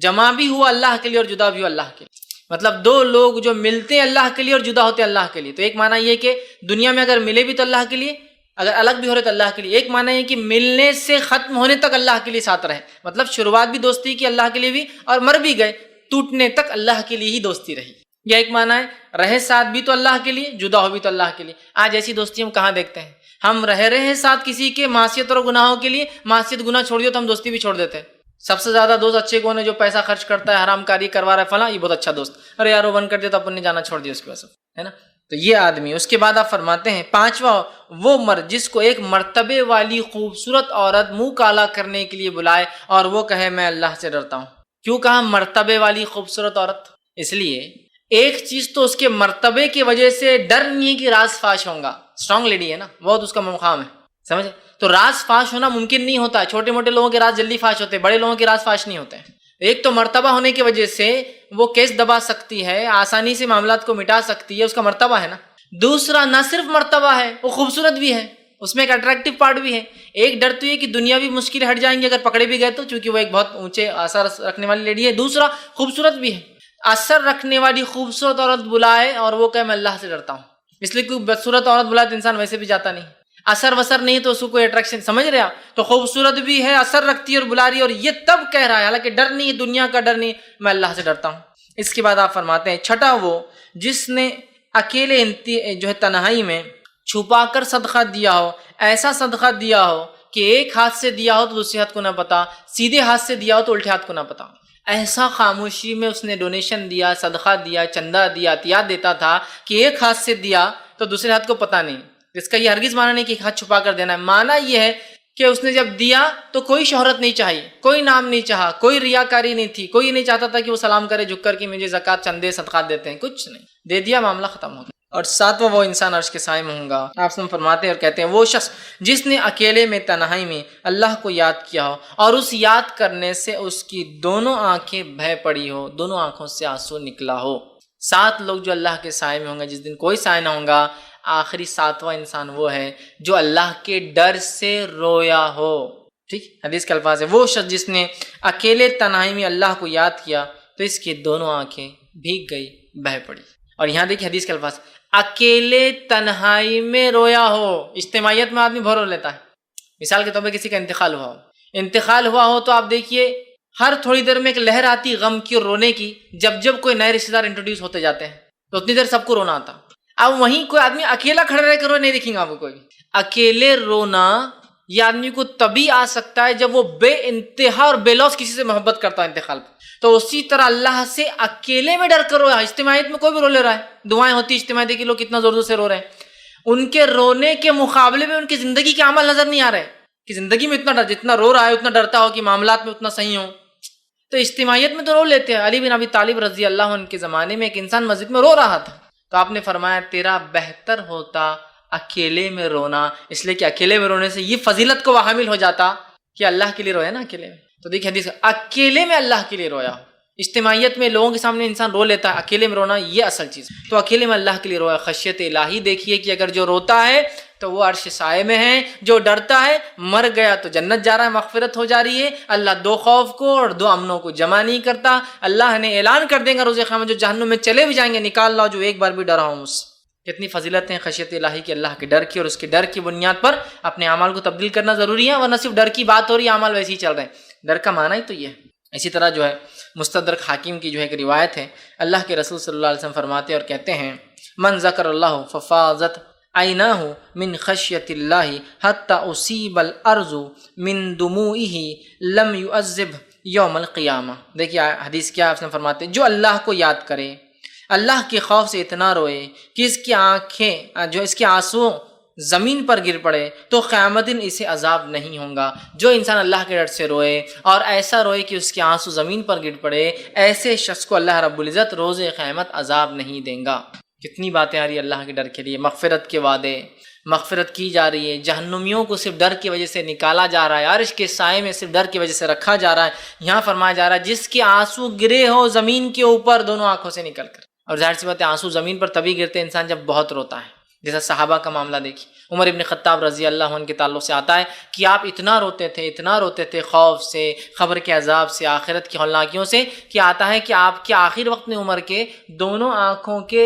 جمع بھی ہوا اللہ کے لیے اور جدا بھی ہوا اللہ کے لیے. مطلب 2 لوگ جو ملتے ہیں اللہ کے لیے اور جدا ہوتے ہیں اللہ کے لیے. تو ایک معنی یہ کہ دنیا میں اگر ملے بھی تو اللہ کے لیے، اگر الگ بھی ہو رہے تو اللہ کے لیے. ایک معنی یہ کہ ملنے سے ختم ہونے تک اللہ کے لیے ساتھ رہے، مطلب شروعات بھی دوستی کی اللہ کے لیے بھی، اور مر بھی گئے ٹوٹنے تک اللہ کے لیے ہی دوستی رہی. یا ایک معنی ہے رہے ساتھ بھی تو اللہ کے لیے، جدا ہو بھی تو اللہ کے لیے. آج ایسی دوستی ہم کہاں دیکھتے ہیں؟ ہم رہ رہے ہیں ساتھ کسی کے معصیت اور گناہوں کے لیے، معصیت گناہ چھوڑ دیا تو ہم دوستی بھی چھوڑ دیتے ہیں. سب سے زیادہ دوست اچھے کون ہے؟ جو پیسہ خرچ کرتا ہے، حرام کاری کروا رہا ہے، فلاں، یہ بہت اچھا دوست. ارے یار وہ بند کر دیا تو اپن نے جانا چھوڑ دیا اس کی وجہ سے، ہے نا. تو یہ آدمی. اس کے بعد آپ فرماتے ہیں پانچواں وہ مرد جس کو ایک مرتبے والی خوبصورت عورت منہ کالا کرنے کے لیے بلائے اور وہ کہے میں اللہ سے ڈرتا ہوں. کیوں کہا مرتبے والی خوبصورت عورت؟ اس لیے ایک چیز تو اس کے مرتبے کی وجہ سے ڈر نہیں ہے کہ راز فاش ہوگا. اسٹرانگ لیڈی ہے نا، بہت اس کا مقام ہے، سمجھے؟ تو راز فاش ہونا ممکن نہیں ہوتا. چھوٹے موٹے لوگوں کے راز جلدی فاش ہوتے ہیں، بڑے لوگوں کے راز فاش نہیں ہوتے ہیں. ایک تو مرتبہ ہونے کی وجہ سے وہ کیس دبا سکتی ہے، آسانی سے معاملات کو مٹا سکتی ہے، اس کا مرتبہ ہے نا. دوسرا نہ صرف مرتبہ ہے، وہ خوبصورت بھی ہے، اس میں ایک اٹریکٹیو پارٹ بھی ہے. ایک ڈر تو یہ کہ دنیاوی مشکل ہٹ جائیں گے اگر پکڑے بھی گئے تو، چونکہ وہ ایک بہت اونچے اثر رکھنے والی لیڈی ہے. دوسرا خوبصورت بھی ہے. اثر رکھنے والی خوبصورت عورت بلائے اور وہ کہے میں اللہ سے ڈرتا ہوں. اس لیے کوئی بدصورت عورت بلائے تو انسان ویسے بھی جاتا نہیں. اثر وسر نہیں تو اس کو کوئی اٹریکشن، سمجھ رہے آپ؟ تو خوبصورت بھی ہے، اثر رکھتی ہے اور بلا رہی ہے، اور یہ تب کہہ رہا ہے حالانکہ ڈر نہیں ہے، دنیا کا ڈر نہیں، میں اللہ سے ڈرتا ہوں. اس کے بعد آپ فرماتے ہیں چھٹا وہ جس نے اکیلے جو ہے تنہائی میں چھپا کر صدقہ دیا ہو. ایسا صدقہ دیا ہو کہ ایک ہاتھ سے دیا ہو تو دوسرے ہاتھ کو نہ پتا، سیدھے ہاتھ سے دیا ہو تو الٹے ہاتھ کو نہ پتا. ایسا خاموشی میں اس نے ڈونیشن دیا، صدقہ دیا، چندہ دیا، عطیات دیتا تھا کہ ایک ہاتھ سے دیا تو دوسرے ہاتھ کو پتہ نہیں. اس کا یہ ہرگز معنی نہیں کہ ایک ہاتھ چھپا کر دینا ہے. معنی یہ ہے کہ اس نے جب دیا تو کوئی شہرت نہیں چاہیے، کوئی نام نہیں چاہا، کوئی ریاکاری نہیں تھی، کوئی نہیں چاہتا تھا کہ وہ سلام کرے جھک کر کہ مجھے زکوٰۃ چندے صدقات دیتے ہیں، کچھ نہیں، دے دیا، معاملہ ختم ہو گیا. اور ساتواں وہ انسان عرش کے سائے میں ہوں گا. آپ سے فرماتے ہیں اور کہتے ہیں وہ شخص جس نے اکیلے میں تنہائی میں اللہ کو یاد کیا ہو اور اس یاد کرنے سے اس کی دونوں آنکھیں بہہ پڑی ہو، دونوں آنکھوں سے آنسو نکلا ہو. 7 لوگ جو اللہ کے سائے میں ہوں گے جس دن کوئی سائے نہ ہوگا. آخری 7واں انسان وہ ہے جو اللہ کے ڈر سے رویا ہو. ٹھیک، حدیث کے الفاظ ہے وہ شخص جس نے اکیلے تنہائی میں اللہ کو یاد کیا تو اس کی دونوں آنکھیں بھیگ گئی، بہہ پڑی. اور یہاں دیکھیں حدیث کے الفاظ، اکیلے تنہائی میں رویا ہو. اجتماعیت میں آدمی بہت رو لیتا ہے. مثال کے طور پہ کسی کا انتقال ہوا ہو تو آپ دیکھیے ہر تھوڑی دیر میں ایک لہر آتی غم کی اور رونے کی. جب کوئی نئے رشتے دار انٹروڈیوس ہوتے جاتے ہیں تو اتنی دیر سب کو رونا آتا. اب وہیں کوئی آدمی اکیلا کھڑے رہ کر روئے نہیں دیکھیں گے آپ کو کوئی. اکیلے رونا یہ آدمی کو تبھی آ سکتا ہے جب وہ بے انتہا اور بے لوث کسی سے محبت کرتا ہے انتقال پر. تو اسی طرح اللہ سے اکیلے میں ڈر کر رویا. اجتماعیت میں کوئی بھی رو لے رہا ہے، دعائیں ہوتی اجتماعیت، دیکھیے لوگ کتنا زور زور سے رو رہے ہیں. ان کے رونے کے مقابلے میں ان کی زندگی کے عمل نظر نہیں آ رہے کہ زندگی میں اتنا ڈر، جتنا رو رہا ہے اتنا ڈرتا ہو کہ معاملات میں اتنا صحیح ہو. تو اجتماعیت میں تو رو لیتے ہیں. علی بن ابی طالب رضی اللہ عنہ کے زمانے میں ایک انسان مسجد میں رو رہا تھا تو آپ نے فرمایا تیرا بہتر ہوتا اکیلے میں رونا، اس لیے کہ اکیلے میں رونے سے یہ فضیلت کو حامل ہو جاتا کہ اللہ کے لیے رویا نا اکیلے میں. تو دیکھیں حدیث اکیلے میں اللہ کے لیے رویا. اجتماعیت میں لوگوں کے سامنے انسان رو لیتا ہے، اکیلے میں رونا یہ اصل چیز. تو اکیلے میں اللہ کے لیے رویا. خشیت الہی دیکھیے کہ اگر جو روتا ہے تو وہ عرش سائے میں ہے، جو ڈرتا ہے مر گیا تو جنت جا رہا ہے، مغفرت ہو جا رہی ہے. اللہ 2 خوف کو اور 2 امنوں کو جمع نہیں کرتا. اللہ نے اعلان کر دیں گا روز قیامت جو جہنم میں چلے بھی جائیں گے نکال لاؤ جو ایک بار بھی ڈرا ہوں مجھ سے. کتنی فضیلتیں خشیت الہی کی، اللہ کے ڈر کی، اور اس کے ڈر کی بنیاد پر اپنے اعمال کو تبدیل کرنا ضروری ہے، ورنہ صرف ڈر کی بات ہو رہی ہے اعمال ویسے ہی چل رہے ہیں. ڈر کا معنی ہی تو یہ ہے. اسی طرح جو ہے مستدرک حاکم کی جو ہے ایک روایت ہے، اللہ کے رسول صلی اللہ علیہ وسلم فرماتے اور کہتے ہیں من ذکر اللہ ففاضت عیناہ من خشیت اللہ حتی اصیب الارض من دموعہ لم یعذب یوم القیامہ. دیکھیے حدیث کیا آپ نے فرماتے ہیں جو اللہ کو یاد کرے، اللہ کے خوف سے اتنا روئے کہ اس کی آنکھیں جو اس کے آنسو زمین پر گر پڑے تو قیامت دن اسے عذاب نہیں ہوگا. جو انسان اللہ کے ڈر سے روئے اور ایسا روئے کہ اس کے آنسو زمین پر گر پڑے، ایسے شخص کو اللہ رب العزت روز قیامت عذاب نہیں دیں گا. کتنی باتیں آ رہی ہے اللہ کے ڈر کے لیے. مغفرت کے وعدے، مغفرت کی جا رہی ہے. جہنمیوں کو صرف ڈر کی وجہ سے نکالا جا رہا ہے، عرش کے سائے میں صرف ڈر کی وجہ سے رکھا جا رہا ہے. یہاں فرمایا جا رہا ہے جس کے آنسو گرے ہو زمین کے اوپر دونوں آنکھوں سے نکل کر. اور ظاہر سی بات ہے آنسو زمین پر تبھی گرتے ہیں انسان جب بہت روتا ہے. جیسا صحابہ کا معاملہ دیکھیے، عمر ابن خطاب رضی اللہ عنہ کے تعلق سے آتا ہے کہ آپ اتنا روتے تھے خوف سے، خبر کے عذاب سے، آخرت کی ہولناکیوں سے، کہ آتا ہے کہ آپ کے آخر وقت میں عمر کے دونوں آنکھوں کے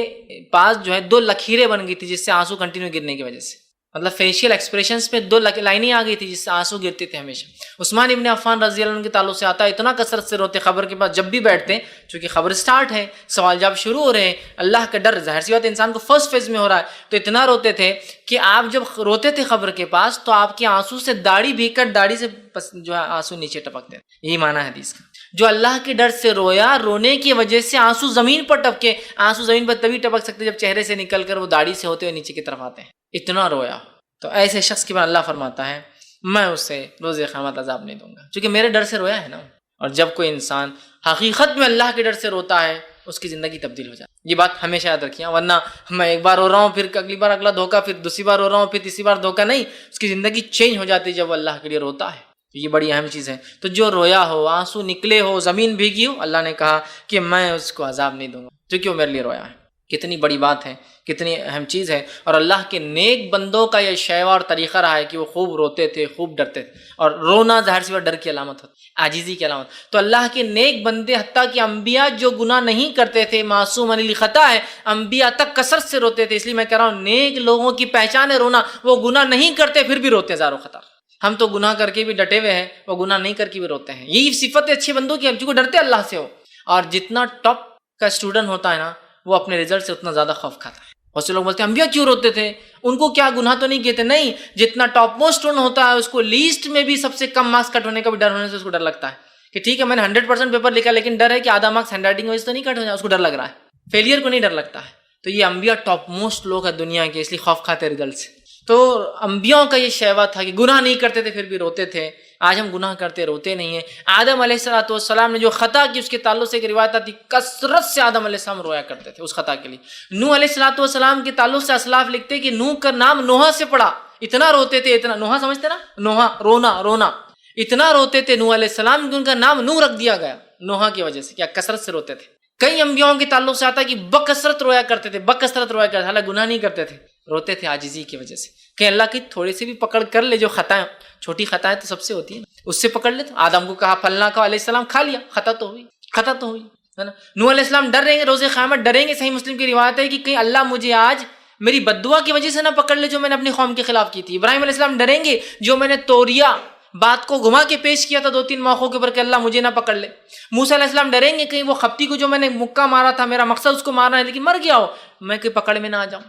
پاس جو ہے 2 لکیریں بن گئی تھی جس سے آنسو کنٹینیو گرنے کی وجہ سے. مطلب فیشیل ایکسپریشنز پہ 2 لائنیں آ گئی تھی جس سے آنسو گرتے تھے ہمیشہ. عثمان ابن عفان رضی اللہ عنہ کے تعلق سے آتا ہے اتنا کثرت سے روتے خبر کے بعد جب بھی بیٹھتے ہیں، چونکہ خبر سٹارٹ ہے، سوال جواب شروع ہو رہے ہیں، اللہ کا ڈر ظاہر سی بات انسان کو فرسٹ فیز میں ہو رہا ہے، تو اتنا روتے تھے کہ آپ جب روتے تھے خبر کے پاس تو آپ کے آنسو سے داڑھی بھیگ کر داڑھی سے جو ہے آنسو نیچے ٹپکتے تھے. یہی معنی ہے حدیث کا. جو اللہ کے ڈر سے رویا، رونے کی وجہ سے آنسو زمین پر ٹپکے. آنسو زمین پر تبھی ٹپک سکتے جب چہرے سے نکل کر وہ داڑھی سے ہوتے ہوئے نیچے کی طرف آتے ہیں. اتنا رویا. تو ایسے شخص کے بعد اللہ فرماتا ہے میں اسے روز قیامت عذاب نہیں دوں گا، کیونکہ میرے ڈر سے رویا ہے نا. اور جب کوئی انسان حقیقت میں اللہ کے ڈر سے روتا ہے اس کی زندگی تبدیل ہو جاتی ہے. یہ بات ہمیشہ یاد رکھیے، ورنہ میں ایک بار رو رہا ہوں پھر اگلی بار اگلا دھوکہ، پھر دوسری بار رو رہا ہوں پھر تیسری بار دھوکہ، نہیں، اس کی زندگی چینج ہو جاتی ہے جب وہ اللہ کے لیے روتا ہے. یہ بڑی اہم چیز ہے. تو جو رویا ہو، آنسو نکلے ہو، زمین بھیگی ہو، اللہ نے کہا کہ میں اس کو عذاب نہیں دوں گا کیونکہ وہ میرے لیے رویا ہے. کتنی بڑی بات ہے، کتنی اہم چیز ہے. اور اللہ کے نیک بندوں کا یہ شیوا اور طریقہ رہا ہے کہ وہ خوب روتے تھے، خوب ڈرتے تھے. اور رونا ظاہر سی بات ڈر کی علامت ہوتی، عاجزی کی علامت. تو اللہ کے نیک بندے حتیٰ کہ انبیاء جو گناہ نہیں کرتے تھے، معصوم عن الخطا ہے، انبیاء تک کثرت سے روتے تھے. اس لیے میں کہہ رہا ہوں نیک لوگوں کی پہچان ہے رونا. وہ گناہ نہیں کرتے پھر بھی روتے زارو خطا. ہم تو گناہ کر کے بھی ڈٹے ہوئے ہیں، وہ گناہ نہیں کر کے بھی روتے ہیں. یہی صفت اچھے بندوں کی ہے جو ڈرتے اللہ سے ہو. اور جتنا ٹاپ کا اسٹوڈنٹ ہوتا ہے نا وہ اپنے رزلٹ سے اتنا زیادہ خوف کھاتا ہے. بہت سے لوگ بولتے ہیں انبیاء کیوں روتے تھے، ان کو کیا گناہ تو نہیں کیے تھے. نہیں، جتنا ٹاپ موسٹ اسٹوڈنٹ ہوتا ہے اس کو لیسٹ میں بھی سب سے کم مارکس کٹ ہونے کا بھی ڈر ہونے سے اس کو ڈر لگتا ہے کہ ٹھیک ہے میں نے 100% پیپر لکھا لیکن ڈر ہے کہ آدھا مارکس ہینڈ رائٹنگ وجہ سے تو نہیں کٹ ہو جائے، اس کو ڈر لگ رہا ہے. فیلئر کو نہیں ڈر لگتا ہے. تو یہ انبیاء ٹاپ موسٹ لوگ ہیں دنیا کے، اس لیے خوف کھاتے رزلٹ سے. تو انبیاء کا یہ شیوا تھا کہ گناہ نہیں کرتے تھے پھر بھی روتے تھے. آج ہم گناہ کرتے روتے نہیں ہیں. آدم علیہ السلام نے جو خطا کی اس کے تعلق سے ایک روایت آتی، کثرت سے آدم علیہ السلام رویا کرتے تھے اس خطا کے لیے. نوح علیہ السلام کے تعلق سے اسلاف لکھتے کہ نوح کا نام نوحہ سے پڑا، اتنا روتے تھے. اتنا نوحہ سمجھتے نا، نوحہ رونا، اتنا روتے تھے نوح علیہ السلام کہ ان کا نام نوح رکھ دیا گیا نوحہ کی وجہ سے. کیا کثرت سے روتے تھے. کئی انبیاؤں کے تعلق سے آتا ہے کہ بکثرت رویا کرتے تھے، حالانکہ گناہ نہیں کرتے تھے، روتے تھے عاجزی کی وجہ سے کہ اللہ کی تھوڑی سی بھی پکڑ کر لے. جو خطائیں، چھوٹی خطائیں تو سب سے ہوتی ہیں، اس سے پکڑ لے. تو آدم کو کہا پھلنا کا، علیہ السلام کھا لیا، خطا تو ہوئی ہے نا. نوح علیہ السلام ڈر رہیں گے روز قیامت، ڈریں گے. صحیح مسلم کی روایت ہے کہ کہیں اللہ مجھے آج میری بددعا کی وجہ سے نہ پکڑ لے جو میں نے اپنی قوم کے خلاف کی تھی. ابراہیم علیہ السلام ڈریں گے جو میں نے توریا بات کو گھما کے پیش کیا تھا 2-3 موقعوں کے اوپر کہ اللہ مجھے نہ پکڑ لے. موسیٰ علیہ السلام ڈریں گے کہیں وہ خپتی کو جو میں نے مکہ مارا تھا، میرا مقصد اس کو مارنا ہے لیکن مر گیا ہو، میں کہ پکڑ میں نہ آ جاؤں.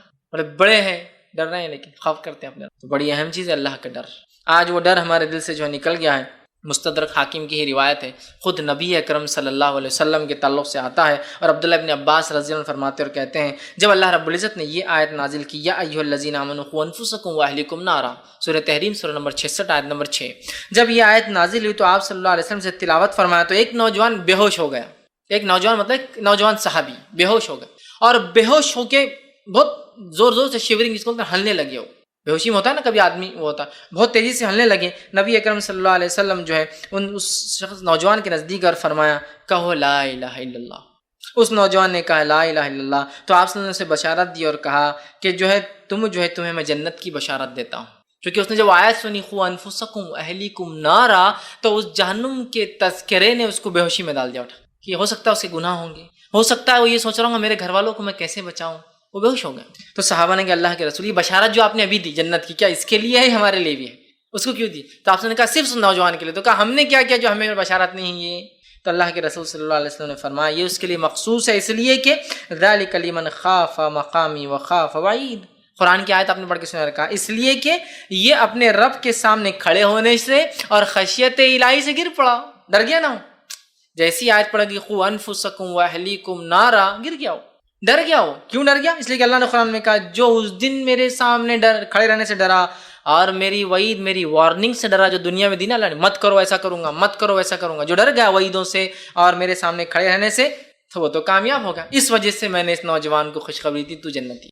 بڑے ہیں، ڈر رہے ہیں لیکن خوف کرتے ہیں اپنے. تو بڑی اہم چیز ہے اللہ کا ڈر. آج وہ ڈر ہمارے دل سے جو نکل گیا ہے. مستدرک حاکم کی ہی روایت ہے، خود نبی اکرم صلی اللہ علیہ وسلم کے تعلق سے آتا ہے. اور عبداللہ ابن عباس رضی اللہ عنہ فرماتے اور کہتے ہیں جب اللہ رب العزت نے یہ آیت نازل کی، یا ایھا الذین آمنوا قوا انفسکم واہلیکم نارا، سورہ تحریم سورہ نمبر 66 آیت نمبر 6، جب یہ آیت نازل ہوئی تو آپ صلی اللہ علیہ وسلم سے تلاوت فرمایا تو ایک نوجوان بے ہوش ہو گیا. ایک نوجوان مطلب ایک نوجوان صحابی بے ہوش ہو گئے اور بے ہوش ہو کے بہت زور سے شیورنگ جس کو ہلنے لگے. ہو بے ہوشی میں ہوتا ہے نا کبھی آدمی وہ ہوتا ہے، بہت تیزی سے ہلنے لگے. نبی اکرم صلی اللہ علیہ وسلم جو ہے اس شخص نوجوان کے نزدیک اور فرمایا کہو لا الہ الا اللہ. اس نوجوان نے کہا لا الہ الا اللہ تو آپ صلی اللہ علیہ وسلم نے اسے بشارت دی اور کہا کہ جو ہے تمہیں میں جنت کی بشارت دیتا ہوں. کیونکہ اس نے جب آیت سنی قوا انفسکم اہلیکم نارا تو اس جہنم کے تذکرے نے اس کو بے ہوشی میں ڈال دیا اٹھا کہ ہو سکتا ہے اس کے گناہ ہوں گے، ہو سکتا ہے وہ یہ سوچ رہا ہوں گا میرے گھر والوں کو میں کیسے بچاؤں. وہ بے ہوش ہو گئے. تو صحابہ نے کہا اللہ کے رسول یہ بشارت جو آپ نے ابھی دی جنت کی کیا اس کے لیے ہے ہمارے لیے بھی ہے؟ اس کو کیوں دی؟ تو آپ نے کہا صرف اس نوجوان کے لیے. تو کہا ہم نے کیا کیا جو ہمیں بشارت نہیں ہے؟ تو اللہ کے رسول صلی اللہ علیہ وسلم نے فرمایا یہ اس کے لیے مخصوص ہے، اس لیے کہ ذالک لمن خاف مقامی وخاف وعید. قرآن کی آیت آپ نے پڑھ کے سنا رکھا، اس لیے کہ یہ اپنے رب کے سامنے کھڑے ہونے سے اور خشیت الہی سے گر پڑا، ڈر گیا نا. جیسی آیت پڑھ گئی قوا انفسکم واہلیکم نارا، گر گیا ہو، ڈر گیا ہو. کیوں ڈر گیا؟ اس لیے کہ اللہ نے قرآن میں کہا جو اس دن میرے سامنے کھڑے رہنے سے ڈرا اور میری وعید میری وارننگ سے ڈرا جو دنیا میں دی نا اللہ نے، مت کرو ایسا کروں گا، مت کرو ایسا کروں گا، جو ڈر گیا وعیدوں سے اور میرے سامنے کھڑے رہنے سے تو وہ تو کامیاب ہوگا. اس وجہ سے میں نے اس نوجوان کو خوشخبری دی تو جنتی.